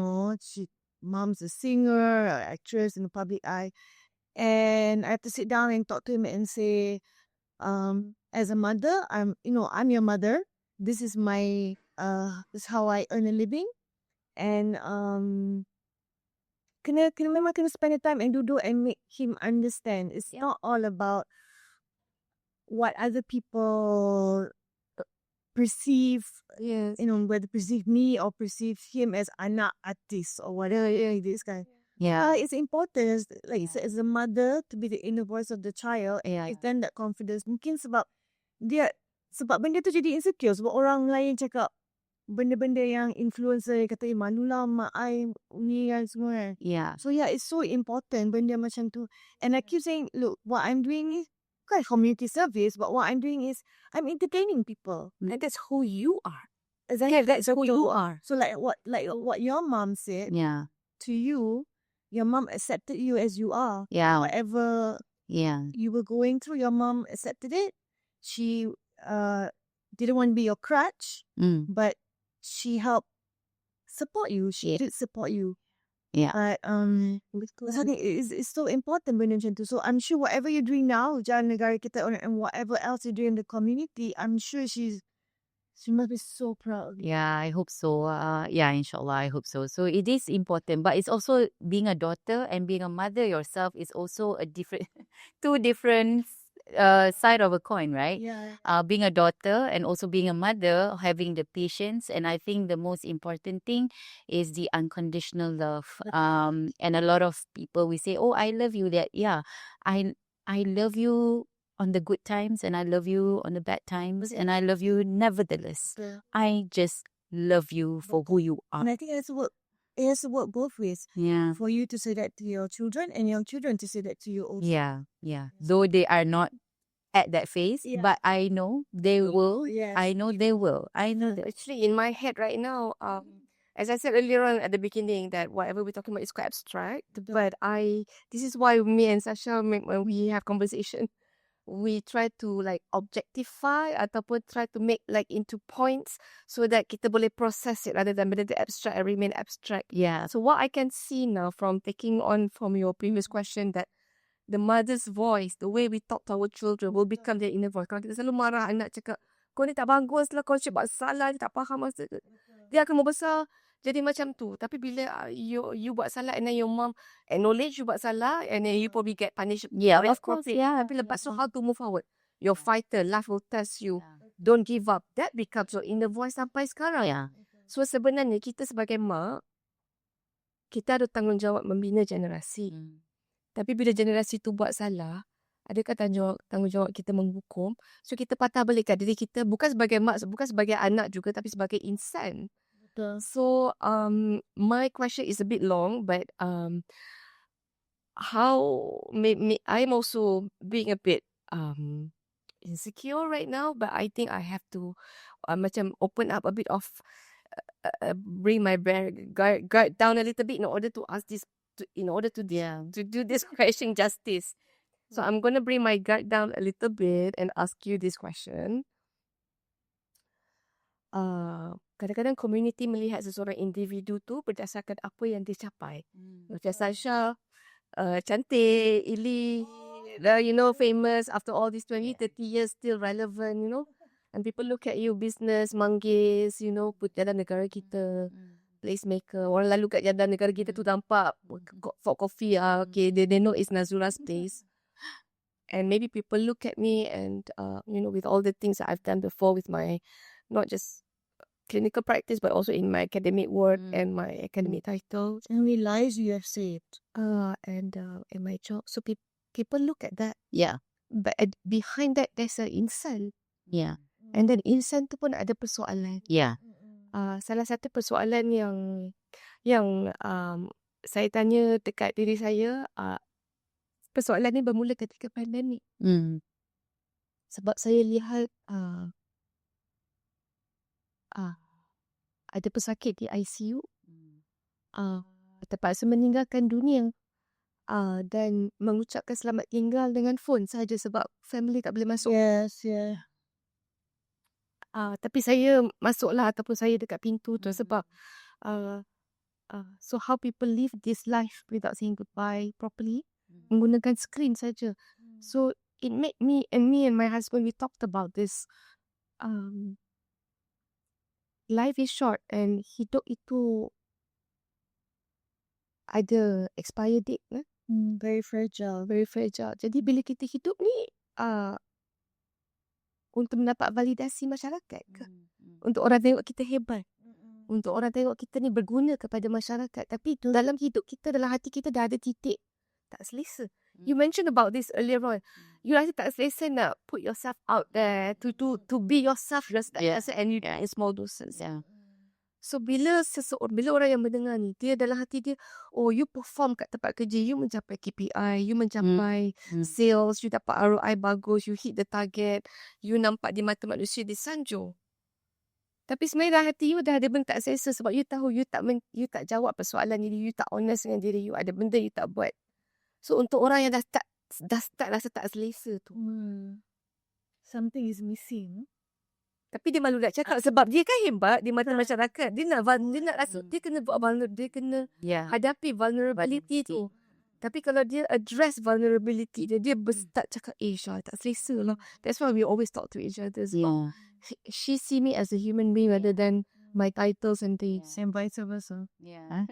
mom's a singer, or actress in the public eye, and I have to sit down and talk to him and say, as a mother, I'm your mother. This is my this is how I earn a living, and memang kena spend the time and duduk and make him understand. It's not all about what other people perceive, whether perceive me or perceive him as anak artis or whatever this guy. It's important as a mother to be the inner voice of the child. It's then that confidence. Mungkin sebab benda tu jadi insecure sebab orang lain cakap benda-benda yang influencer kata malulah mak I ni kan semua kan. So it's so important benda macam tu. And I keep saying, look, what I'm doing is bukan community service, but what I'm doing is I'm entertaining people. And that's who you are. Exactly. That's who you are. So like what your mom said. to you, your mom accepted you as you are. Yeah. Whatever Yeah. you were going through, your mom accepted it. She didn't want to be your crutch, but she helped support you. She did support you. Yeah. So I think it's so important benda macam tu. So I'm sure whatever you're doing now, Jalan Negara Kita, and whatever else you're doing in the community, I'm sure she must be so proud of you. Yeah, I hope so. Yeah, inshallah, I hope so. So it is important, but it's also being a daughter and being a mother yourself is also a different, two different side of a coin, right? Yeah. Being a daughter and also being a mother, having the patience, and I think the most important thing is the unconditional love. And a lot of people we say, "Oh, I love you." That I love you on the good times, and I love you on the bad times, and I love you nevertheless. I just love you for who you are. And I think it has to work both ways. Yeah. For you to say that to your children and your children to say that to you also. Yeah. Though they are not at that phase, but I know they will. Yes. I know they will. I know that. Actually, in my head right now, as I said earlier on at the beginning, that whatever we're talking about is quite abstract. But this is why me and Sasha, when we have conversation, we try to like objectify ataupun try to make like into points so that kita boleh process it rather than benda tu abstract and remain abstract. Yeah. So what I can see now from taking on from your previous question, that the mother's voice, the way we talk to our children will become their inner voice. Kalau kita selalu marah anak cakap, kau ni tak bagus lah, kau buat salah, dia tak faham. Dia akan membesar jadi macam tu. Tapi bila you buat salah and then your mom acknowledge you buat salah and then you probably get punished. Yeah, of course. Yeah. Tapi lepas tu how to move forward. Your fighter, life will test you. Don't give up. That becomes your inner voice sampai sekarang. Yeah. So sebenarnya kita sebagai mak, kita ada tanggungjawab membina generasi. Tapi bila generasi tu buat salah, adakah tanggungjawab kita menghukum? So kita patah balikkan diri kita, bukan sebagai mak, bukan sebagai anak juga, tapi sebagai insan. So my question is a bit long, but how I'm also being a bit insecure right now, but I think I have to macam open up a bit of bring my guard down a little bit in order to ask this, to do this question justice. So I'm gonna bring my guard down a little bit and ask you this question. Kadang-kadang komuniti melihat seseorang individu tu berdasarkan apa yang dia capai. Macam Sasha, cantik, Ili, famous after all these 20-30 years, still relevant, and people look at you, business, manggis, put Jalan Negara Kita, placemaker. Orang lalu kat Jalan Negara Kita tu nampak for coffee, okay, they know it's Nazura's place. And maybe people look at me and with all the things that I've done before with my not just clinical practice but also in my academic work and my academic titles. How many lives you have saved? And my job. So people look at that. Yeah. But behind that there's an insan. Yeah. And then insan tu pun ada persoalan. Yeah. Salah satu persoalan yang saya tanya dekat diri saya, persoalan ni bermula ketika pandemik. Sebab saya lihat ada pesakit di ICU terpaksa meninggalkan dunia dan mengucapkan selamat tinggal dengan phone sahaja sebab family tak boleh masuk. Yes, yeah. Tapi saya masuklah ataupun saya dekat pintu tu sebab so how people live this life without saying goodbye properly, menggunakan screen saja. So it made me and my husband, we talked about this. Life is short and hidup itu ada expire date. Very fragile. Very fragile. Jadi bila kita hidup ni untuk mendapat validasi masyarakat ke? Untuk orang tengok kita hebat. Untuk orang tengok kita ni berguna kepada masyarakat. Tapi dalam hidup kita, dalam hati kita dah ada titik tak selesa. You mentioned about this earlier on. You rasa tak selesa nak put yourself out there to be yourself just and you in small doses. Yeah. So bila orang yang mendengar ni, dia dalam hati dia, oh you perform kat tempat kerja, you mencapai KPI, you mencapai sales, you dapat ROI bagus, you hit the target, you nampak di mata manusia disanjung. Tapi sebenarnya dalam hati you dah ada benda tak selesa sebab you tahu you tak jawab persoalan diri you, tak honest dengan diri you, ada benda you tak buat. So untuk orang yang dah start rasa tak selesa tu, Something is missing. tapi dia malu nak cakap sebab dia kan hebat di mata masyarakat. Dia nak rasa dia kena buat dia kena hadapi vulnerability tu. Tapi kalau dia address vulnerability dia start cakap, Syah tak selesa lah. That's why we always talk to each other. She see me as a human being rather than my titles and things. And vice versa. Yeah.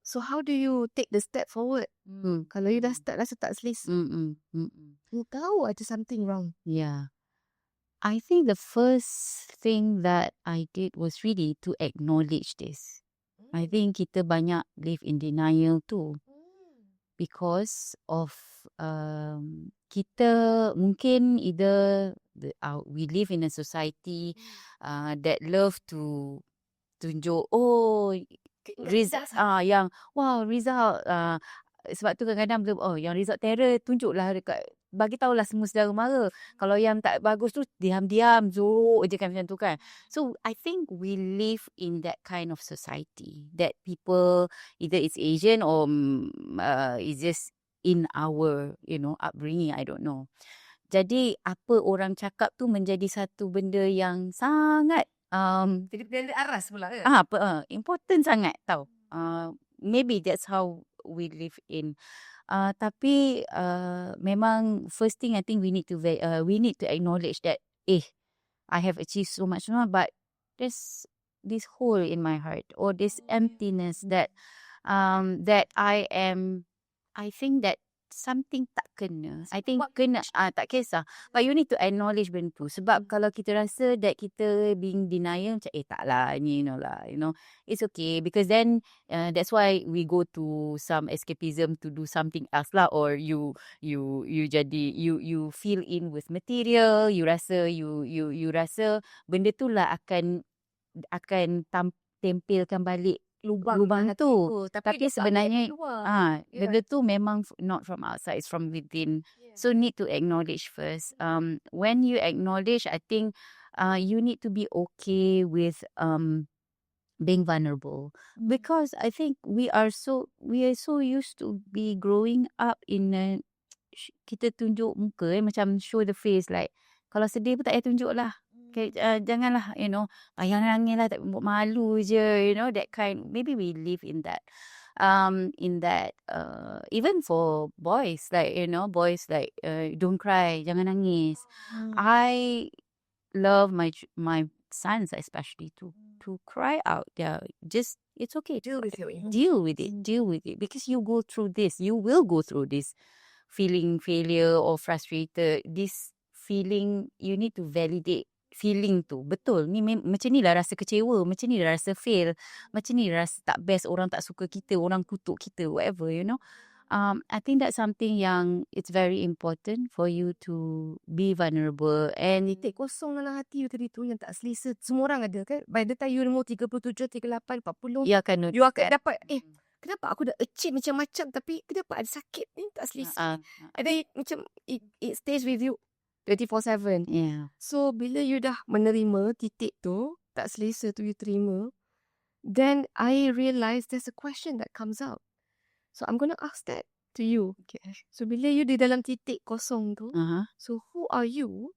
So how do you take the step forward? Kalau you dah start rasa tak selesa, you tahu ada something wrong. Yeah. I think the first thing that I did was really to acknowledge this. I think kita banyak live in denial too. Because of kita mungkin either we live in a society that love to tunjuk result yang result sebab tu kadang-kadang yang result terror tunjuklah dekat bagi tahulah semua saudara mara. Kalau yang tak bagus tu diam-diam zorok je kan macam tu kan. So I think we live in that kind of society that people either it's Asian or it's just in our upbringing, I don't know. Jadi apa orang cakap tu menjadi satu benda yang sangat Jadi benda aras pula ke? important sangat tau. Maybe that's how we live in. Tapi memang first thing I think we need to acknowledge that I have achieved so much more, but there's this hole in my heart or this emptiness that I think that something tak kena. I think kena tak kisah. But you need to acknowledge benda tu. Sebab kalau kita rasa that kita being denial macam taklah ni it's okay because then that's why we go to some escapism to do something else lah, or you jadi you fill in with material, you rasa benda tu lah akan tempelkan balik lubang tu. Tapi sebenarnya benda tu memang not from outside, it's from within. So need to acknowledge first. When you acknowledge, I think you need to be okay with being vulnerable, because I think we are so used to be growing up in kita tunjuk muka macam show the face, like kalau sedih pun tak payah tunjuk lah. Janganlah payah nangis lah, tak buat malu je, that kind. Maybe we live in that even for boys, like boys like don't cry, jangan nangis. I love my sons especially to cry out. Just it's okay, Deal with it because you go through this, you will go through this feeling failure or frustrated. This feeling you need to validate feeling tu. Betul, ni macam ni lah rasa kecewa, macam ni lah rasa fail, macam ni lah rasa tak best, orang tak suka kita, orang kutuk kita, whatever, I think that's something yang it's very important for you to be vulnerable and titik kosong dalam hati you tadi tu yang tak selesa. Semua orang ada kan. By the time you umur 37, 38, 40, you akan dapat kenapa aku dah achieve macam-macam tapi kenapa ada sakit ni tak selesa. And then macam it stays with you 24/7. So bila you dah menerima titik tu, tak selesa tu you terima, then I realise there's a question that comes out. So I'm going to ask that to you. So bila you di dalam titik kosong tu, so who are you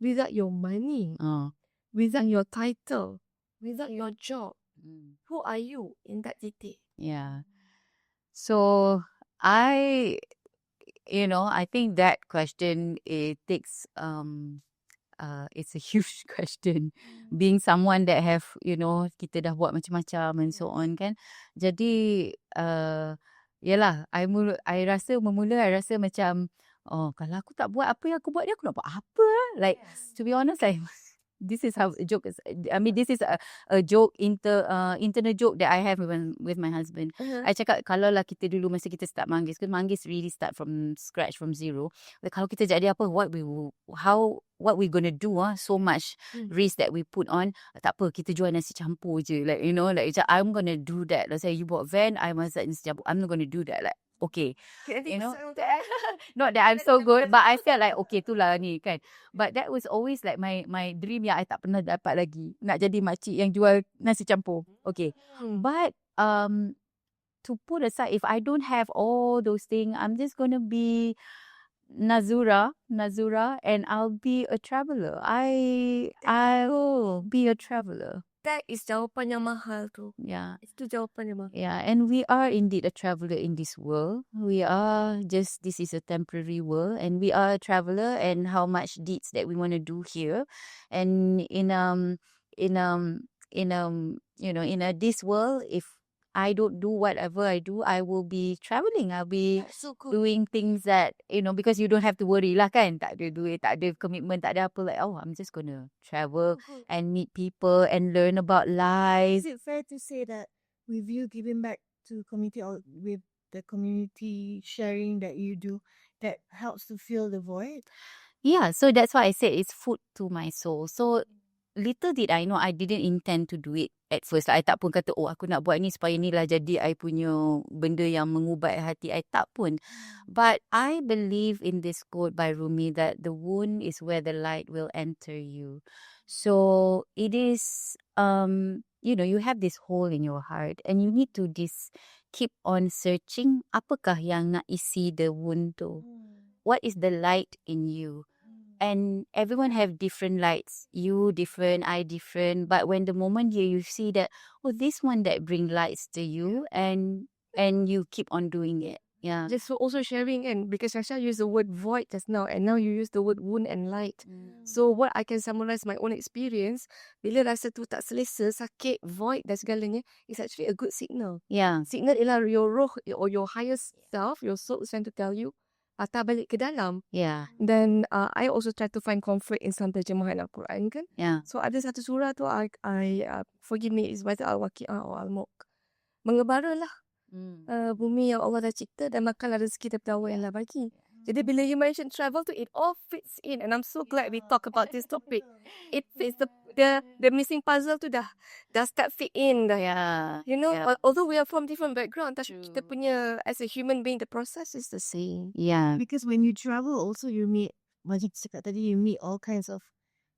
without your money, without your title, without your job? Who are you in that titik? So I think that question, it takes it's a huge question. Being someone that have kita dah buat macam-macam and so on kan. Jadi yalah, I rasa macam kalau aku tak buat apa yang aku buat ni, aku nak buat apa? Like to be honest, like this is how a joke is. I mean, this is a joke, internal joke that I have with my husband. I cakap kalau lah kita dulu masa kita start manggis, because manggis really start from scratch, from zero. Like, kalau kita jadi apa, what we gonna do? So much risk that we put on. Tak apa, kita jual nasi campur je. Like like I'm gonna do that. Let's say you bought van, I masak nasi campur. I'm not gonna do that. Like okay. Nanti You know, pesan untuk I. not that I'm so good, but I felt like okay itulah ni kan. But that was always like my dream yang I tak pernah dapat lagi. Nak jadi makcik yang jual nasi campur. Okay. But to put aside, if I don't have all those things, I'm just gonna be Nazura, and I'll be a traveler. I'll be a traveler. That is jawapan yang mahal tu. Yeah. Itu jawapan yang mahal. Yeah, and we are indeed a traveler in this world. We are just, this is a temporary world, and we are a traveler, and how much deeds that we want to do here. And in this world, if I don't do whatever I do, I will be traveling. I'll be So cool. doing things that, because you don't have to worry lah kan. Tak ada duit, tak ada commitment, tak ada apa. Like, I'm just gonna travel and meet people and learn about life. Is it fair to say that with you giving back to community or with the community sharing that you do, that helps to fill the void? Yeah, so that's why I said it's food to my soul. So little did I know, I didn't intend to do it at first. I tak pun kata, aku nak buat ni supaya ni lah jadi I punya benda yang mengubat hati I. Tak pun. But I believe in this quote by Rumi that the wound is where the light will enter you. So it is, you have this hole in your heart and you need to keep on searching. Apakah yang nak isi the wound tu? What is the light in you? And everyone have different lights. You different, I different. But when the moment you see that, this one that bring lights to you, and you keep on doing it. Yeah. Just also sharing, and because Sasha used the word void just now, and now you use the word wound and light. So what I can summarize my own experience, bila rasa tu tak selesa, sakit, void dan segalanya, is actually a good signal. Yeah. Signal ialah your roh or your higher self, your soul is trying to tell you, patah balik ke dalam. Yeah. Then I also try to find comfort in some terjemahan Al-Quran kan. Yeah. So ada satu surah tu I forgive me, is whether Al-Waqi'ah or Al-Mulk. Mengembara lah bumi yang Allah dah cipta dan makanlah rezeki daripada Allah yang Allah bagi. Jadi bila you mention travel tu, it all fits in, and I'm so glad we talk about this topic. It fits the missing puzzle tu dah start fit in dah. Yeah. Although we are from different background, tapi kita punya as a human being, the process is the same. Yeah. Because when you travel also you meet, macam cakap tadi, you meet all kinds of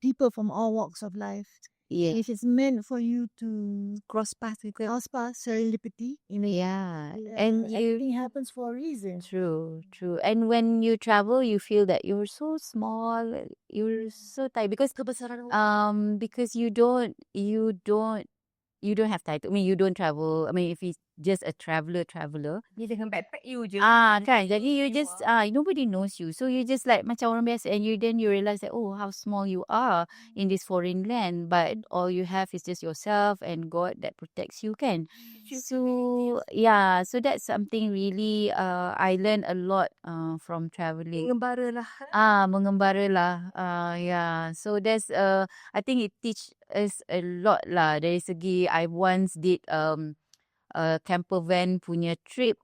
people from all walks of life. Yeah. If it's meant for you to Cross path with them. serendipity, Yeah. And everything happens for a reason. True. And when you travel, you feel that you're so small, you're so tired because you don't have time. I mean, you don't travel. I mean, if it's just a traveler. Dia dengan backpack you je. Kan. Jadi you just nobody knows you. So you just like macam orang biasa, and then you realize that how small you are in this foreign land, but all you have is just yourself and God that protects you kan. So that's something really I learned a lot from traveling. Mengembara lah. Yeah. So there's I think it teach us a lot lah. Dari segi I once did camper van punya trip,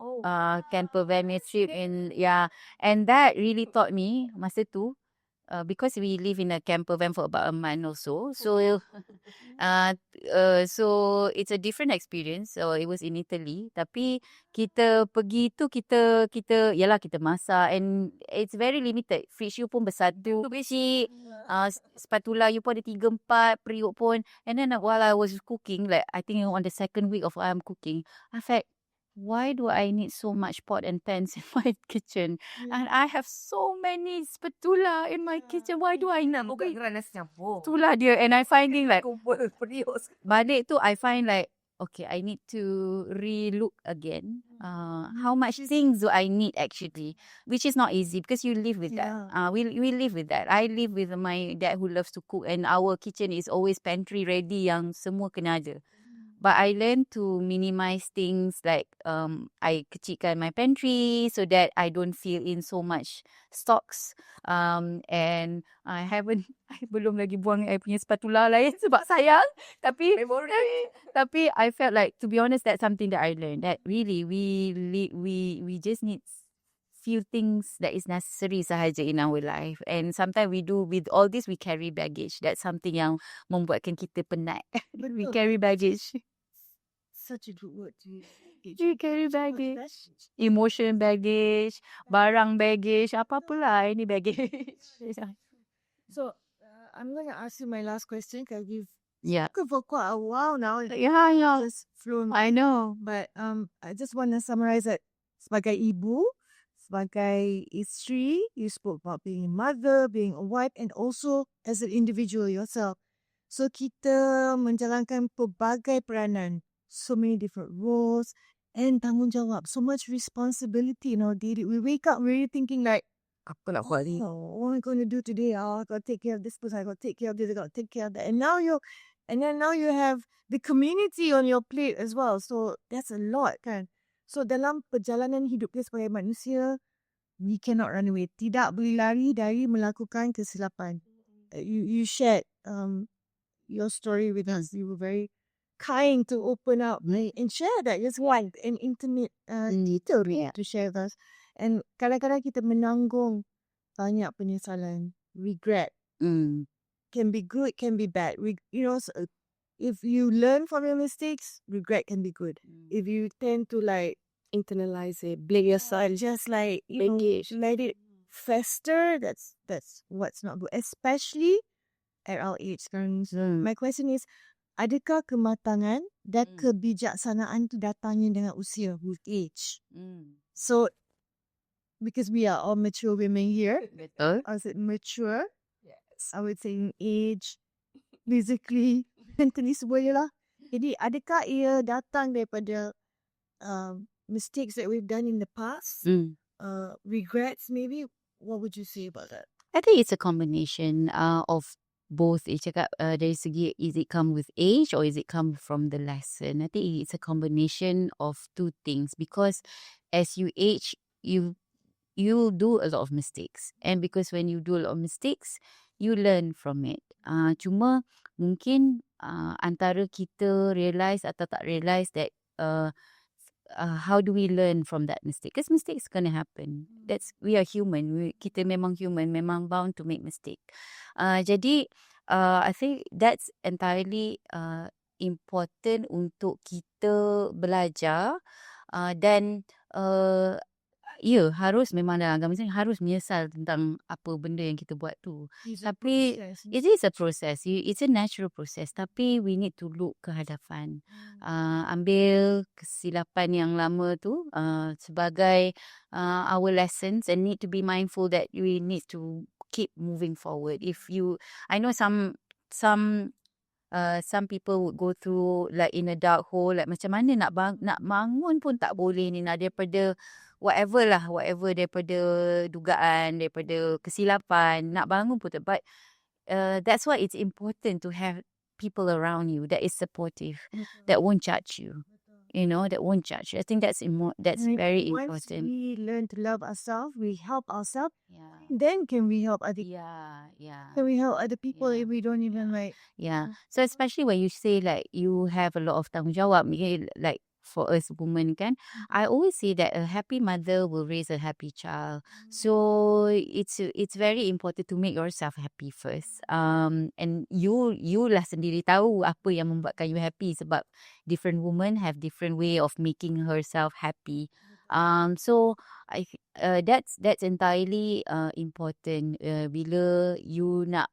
camper van punya trip and that really taught me masa tu because we live in a camper van for about a month or so. So it's a different experience. So it was in Italy. Tapi kita pergi tu kita masak, and it's very limited. Fridge you pun besar tu kecil. Spatula you pun ada 3-4, periuk pun. And then while I was cooking, like I think on the second week of I'm cooking, I felt, why do I need so much pot and pans in my kitchen? And I have so many spatula in my kitchen. Why do I need? Itulah dia. And I finding like balik tu I find like, okay, I need to re-look again. How much things do I need actually? Which is not easy because you live with that. We live with that. I live with my dad who loves to cook, and our kitchen is always pantry ready yang semua kena ada. But I learned to minimize things like I kecilkan my pantry so that I don't fill in so much stocks. And I belum lagi buang I punya spatula lain sebab sayang. Tapi I felt like, to be honest, that's something that I learned. That really we just need few things that is necessary sahaja in our life. And sometimes we do, with all this, we carry baggage. That's something yang membuatkan kita penat. We carry baggage. Such a good word to use. You carry baggage. Emotion baggage, barang baggage, apa-apalah ini baggage. So I'm going to ask you my last question because we've Yeah. spoken for quite a while now. Yeah. Just flown. I know. But I just want to summarize that sebagai ibu, sebagai isteri, you spoke about being a mother, being a wife, and also as an individual yourself. So kita menjalankan pelbagai peranan, so many different roles and tanggungjawab, so much responsibility in our daily. We wake up really thinking like, apa nak buat ni? What am I going to do today? I got to take care of this person. I got to take care of this. I got to take care of that. And now you have the community on your plate as well. So that's a lot kan. So dalam perjalanan hidup kita sebagai manusia, we cannot run away. Tidak boleh lari dari melakukan kesilapan. You shared your story with us. You were very kind to open up and share that. Just one an intimate detail to share with us. And kadang-kadang kita menanggung banyak penyesalan, regret. Can be good, can be bad. If you learn from your mistakes, regret can be good. If you tend to like Internalize it, blame yourself. just like Engage. let it fester, that's what's not good, especially at our age. My question is, adakah kematangan dan kebijaksanaan tu datangnya dengan usia, with age? So because we are all mature women here, Betul. I said mature, Yes. I would say in age, physically, mentally, semuanya lah. Jadi adakah ia datang daripada mistakes that we've done in the past, regrets maybe? What would you say about that? I think it's a combination of both. Dari segi, is it come with age or is it come from the lesson? I think it's a combination of two things, because as you age, you will do a lot of mistakes, and because when you do a lot of mistakes, you learn from it. Cuma mungkin antara kita realise atau tak realise that how do we learn from that mistake? Because mistakes gonna happen. We are human. Kita memang human, memang bound to make mistake. Jadi I think that's entirely important untuk kita belajar, dan harus memang dalam agama Islam harus menyesal tentang apa benda yang kita buat tu. Tapi it is a process. It's a natural process. Tapi we need to look ke hadapan. Ambil kesilapan yang lama tu sebagai our lessons, and need to be mindful that we need to keep moving forward. I know some people would go through like in a dark hole, like macam mana nak bangun pun tak boleh ni, nak daripada whatever, daripada dugaan, daripada kesilapan, nak bangun pun tak. But that's why it's important to have people around you that is supportive, that won't judge you. That won't judge you. I think that's very Once important. we learn to love ourselves, we help ourselves, Yeah. then can we help other Yeah. Can we help other people Yeah. if we don't even like? Yeah. So especially when you say like you have a lot of tanggungjawab, like for us women kan, I always say that a happy mother will raise a happy child. So it's very important to make yourself happy first. And you lah sendiri tahu apa yang membuatkan you happy, sebab different women have different way of making herself happy. So that's entirely important. Bila you nak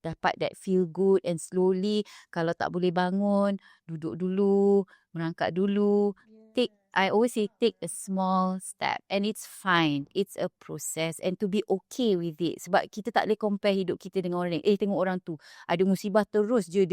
dapat that feel good, and slowly, kalau tak boleh bangun, duduk dulu, merangkak dulu. I always say take a small step, and it's fine. It's a process, and to be okay with it. Sebab kita tak boleh compare hidup kita dengan orang lain. Tengok orang tu ada musibah terus je,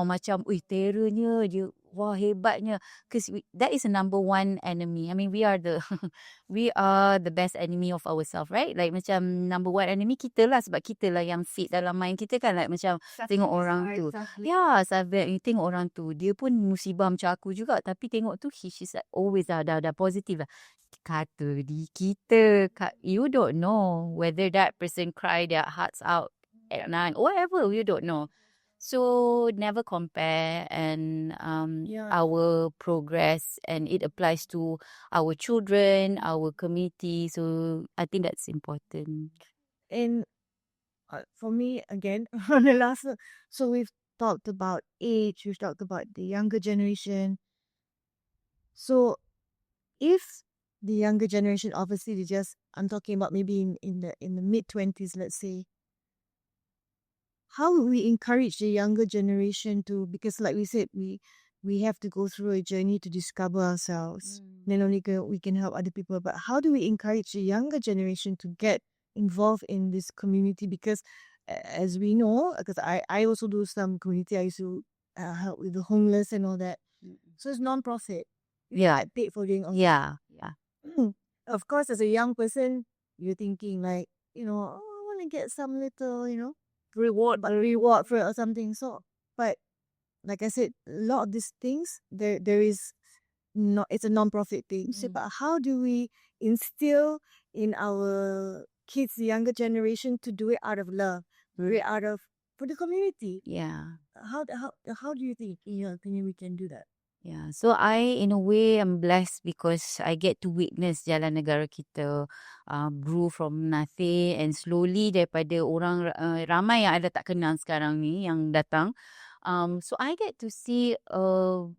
macam terrornya dia, wah hebatnya. Because that is a number one enemy. I mean, we are the best enemy of ourselves, right? Like macam number one enemy kita lah, sebab kita lah yang fit dalam mind kita kan. Like macam tengok orang tu, tengok orang tu, dia pun musibah macam aku juga, tapi tengok tu she's always dah positive lah. Kata di kita, you don't know whether that person cry their hearts out at night, whatever, you don't know. So never compare, and our progress, and it applies to our children, our community. So I think that's important. And for me, again, on the last, so we've talked about age, we've talked about the younger generation. So if the younger generation, obviously they just, I'm talking about maybe in the mid-20s, let's say, how would we encourage the younger generation to, because like we said, we have to go through a journey to discover ourselves. Then only we can help other people. But how do we encourage the younger generation to get involved in this community? Because as we know, because I also do some community, I used to help with the homeless and all that. So it's non-profit. You Yeah. get paid for doing all Yeah. Of course, as a young person, you're thinking like, oh, I want to get some little, reward for it or something. So, but like I said, a lot of these things, there is not, it's a non-profit thing. So, but how do we instill in our kids, the younger generation, to do it out of love, do it out of, for the community? Yeah. How do you think, in your opinion, we can do that? Yeah, so I in a way am blessed because I get to witness Jalan Negara Kita grew from nothing and slowly daripada orang ramai yang ada tak kenal sekarang ni yang datang. So I get to see all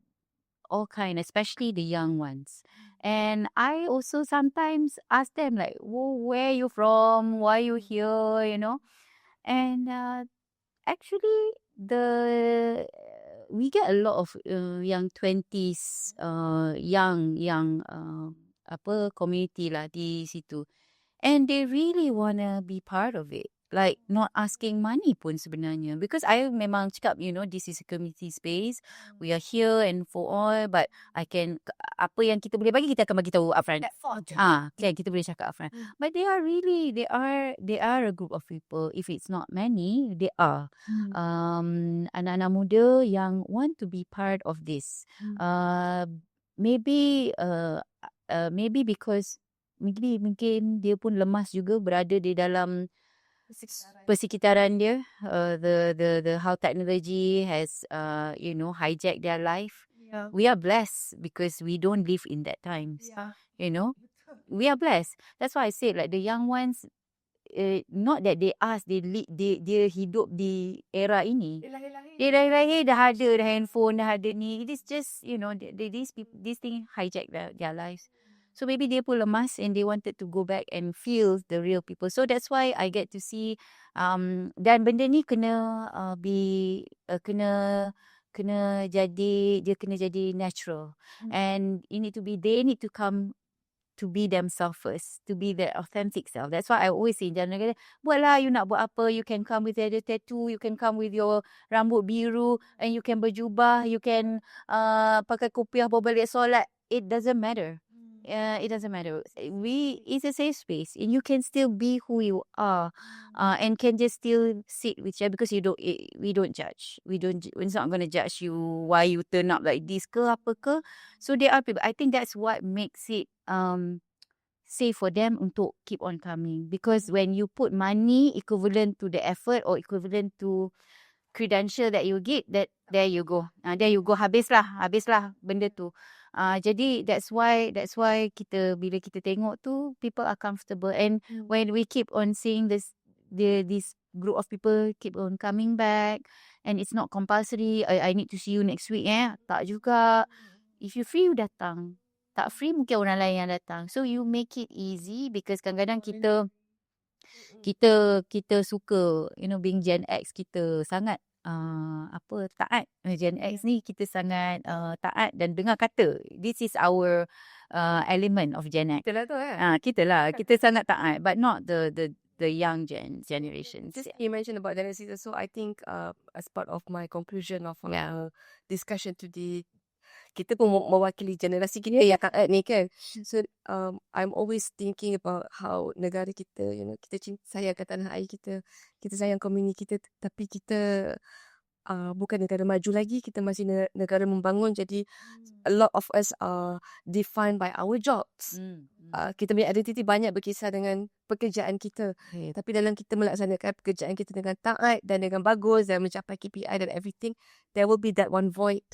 kind, especially the young ones. And I also sometimes ask them like, where are you from? Why are you here? And actually we get a lot of young 20s young community lah di situ, and they really wanna be part of it, like not asking money pun sebenarnya, because I memang cakap this is a community space, we are here and for all, but I can, apa yang kita boleh bagi kita akan bagi tahu upfront. Kan kita boleh cakap upfront. But they are a group of people. If it's not many, they are anak-anak muda yang want to be part of this. Maybe because mungkin dia pun lemas juga berada di dalam persekitaran dia. The how technology has hijacked their life. Yeah. We are blessed because we don't live in that times. Yeah. We are blessed. That's why I say like the young ones, not that they ask, dia hidup di era ini. Dia lahir dah ada dah handphone, dah ada ni. It is just these things hijack their lives. So maybe dia pun lemas and they wanted to go back and feel the real people. So that's why I get to see dan benda ni kena jadi natural. And they need to come to be themselves first, to be their authentic self. That's why I always say, jangan kata, buatlah, you nak buat apa, you can come with your tattoo, you can come with your rambut biru, and you can berjubah, you can pakai kopiah bawa balik solat. It doesn't matter. It doesn't matter. It's a safe space, and you can still be who you are, and can just still sit with you, because we don't judge. We're not going to judge you why you turn up like this ke apa ke. So there are people. I think that's what makes it safe for them untuk keep on coming, because when you put money equivalent to the effort or equivalent to credential that you get, that there you go, habislah benda tu. Jadi that's why bila kita tengok tu, people are comfortable, and when we keep on seeing this group of people keep on coming back, and it's not compulsory, I need to see you next week, tak juga. If you free, you datang. Tak free, mungkin orang lain yang datang. So you make it easy, because kadang-kadang kita suka, being Gen X, kita sangat taat. Gen X ni kita sangat taat dan dengar kata. This is our element of Gen X. Kita lah. Kita sangat taat, but not the young generation. Just you mentioned about generation, so I think as part of my conclusion of our discussion today, kita pun mewakili generasi kita yang ni kan. So I'm always thinking about how negara kita, kita sayangkan tanah air kita sayang komuniti kita, tapi kita bukan negara maju lagi, kita masih negara membangun. Jadi a lot of us are defined by our jobs. Kita punya identiti banyak berkisar dengan pekerjaan kita. Tapi dalam kita melaksanakan pekerjaan kita dengan taat dan dengan bagus dan mencapai KPI dan everything, there will be that one void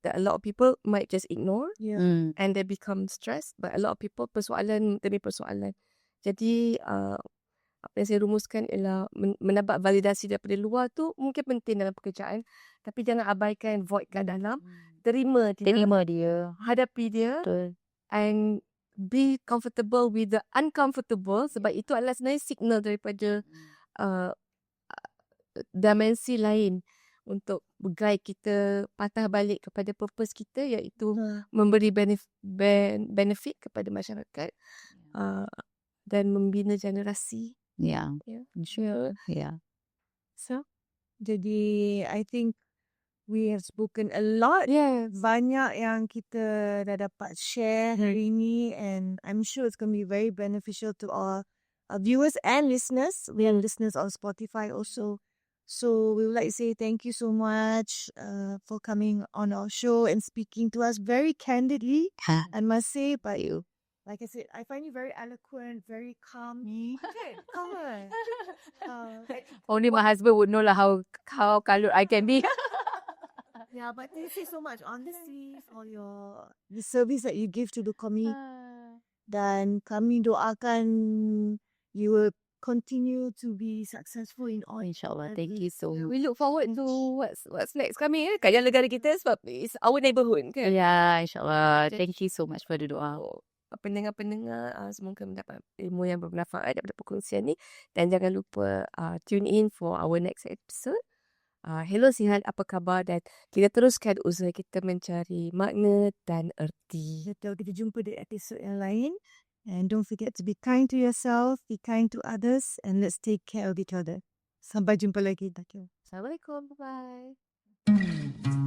that a lot of people might just ignore, and they become stressed. But a lot of people persoalan demi persoalan. Jadi apa yang saya rumuskan ialah mendapat validasi daripada luar tu mungkin penting dalam pekerjaan, tapi jangan abaikan void kat dalam. terima dia, Terima dia. hadapi dia, Betul. and be comfortable with the uncomfortable, sebab itu adalah sebenarnya signal daripada uh, dimensi lain untuk guide kita patah balik kepada purpose kita, iaitu memberi benefit kepada masyarakat dan membina generasi. Ya. Sure. Ya. So, Jadi, I think we have spoken a lot. yes. Banyak yang kita dah dapat share hari ini, and I'm sure it's going to be very beneficial to our viewers and listeners. We have listeners on Spotify also. So we would like to say thank you so much for coming on our show and speaking to us very candidly, I must say. But like I said, I find you very eloquent, very calm. Calm. Only my husband would know lah how kalut I can be. Yeah, but thank you so much, honestly, for the service that you give to the community. Dan kami doakan you will continue to be successful in all. InsyaAllah. Thank you so much. We look forward to what's next coming kat Jalan Negara Kita, sebab it's our neighborhood kan. Ya, insyaAllah. Thank you so much for the doa. Pendengar-pendengar semoga mendapat ilmu yang bermanfaat daripada perkongsian ni, dan jangan lupa tune in for our next episode. Hello Sihat, apa khabar, dan kita teruskan usaha kita mencari makna dan erti. Betul, kita jumpa di episod yang lain. And don't forget to be kind to yourself, be kind to others, and let's take care of each other. Sampai jumpa lagi. Assalamualaikum. Bye-bye.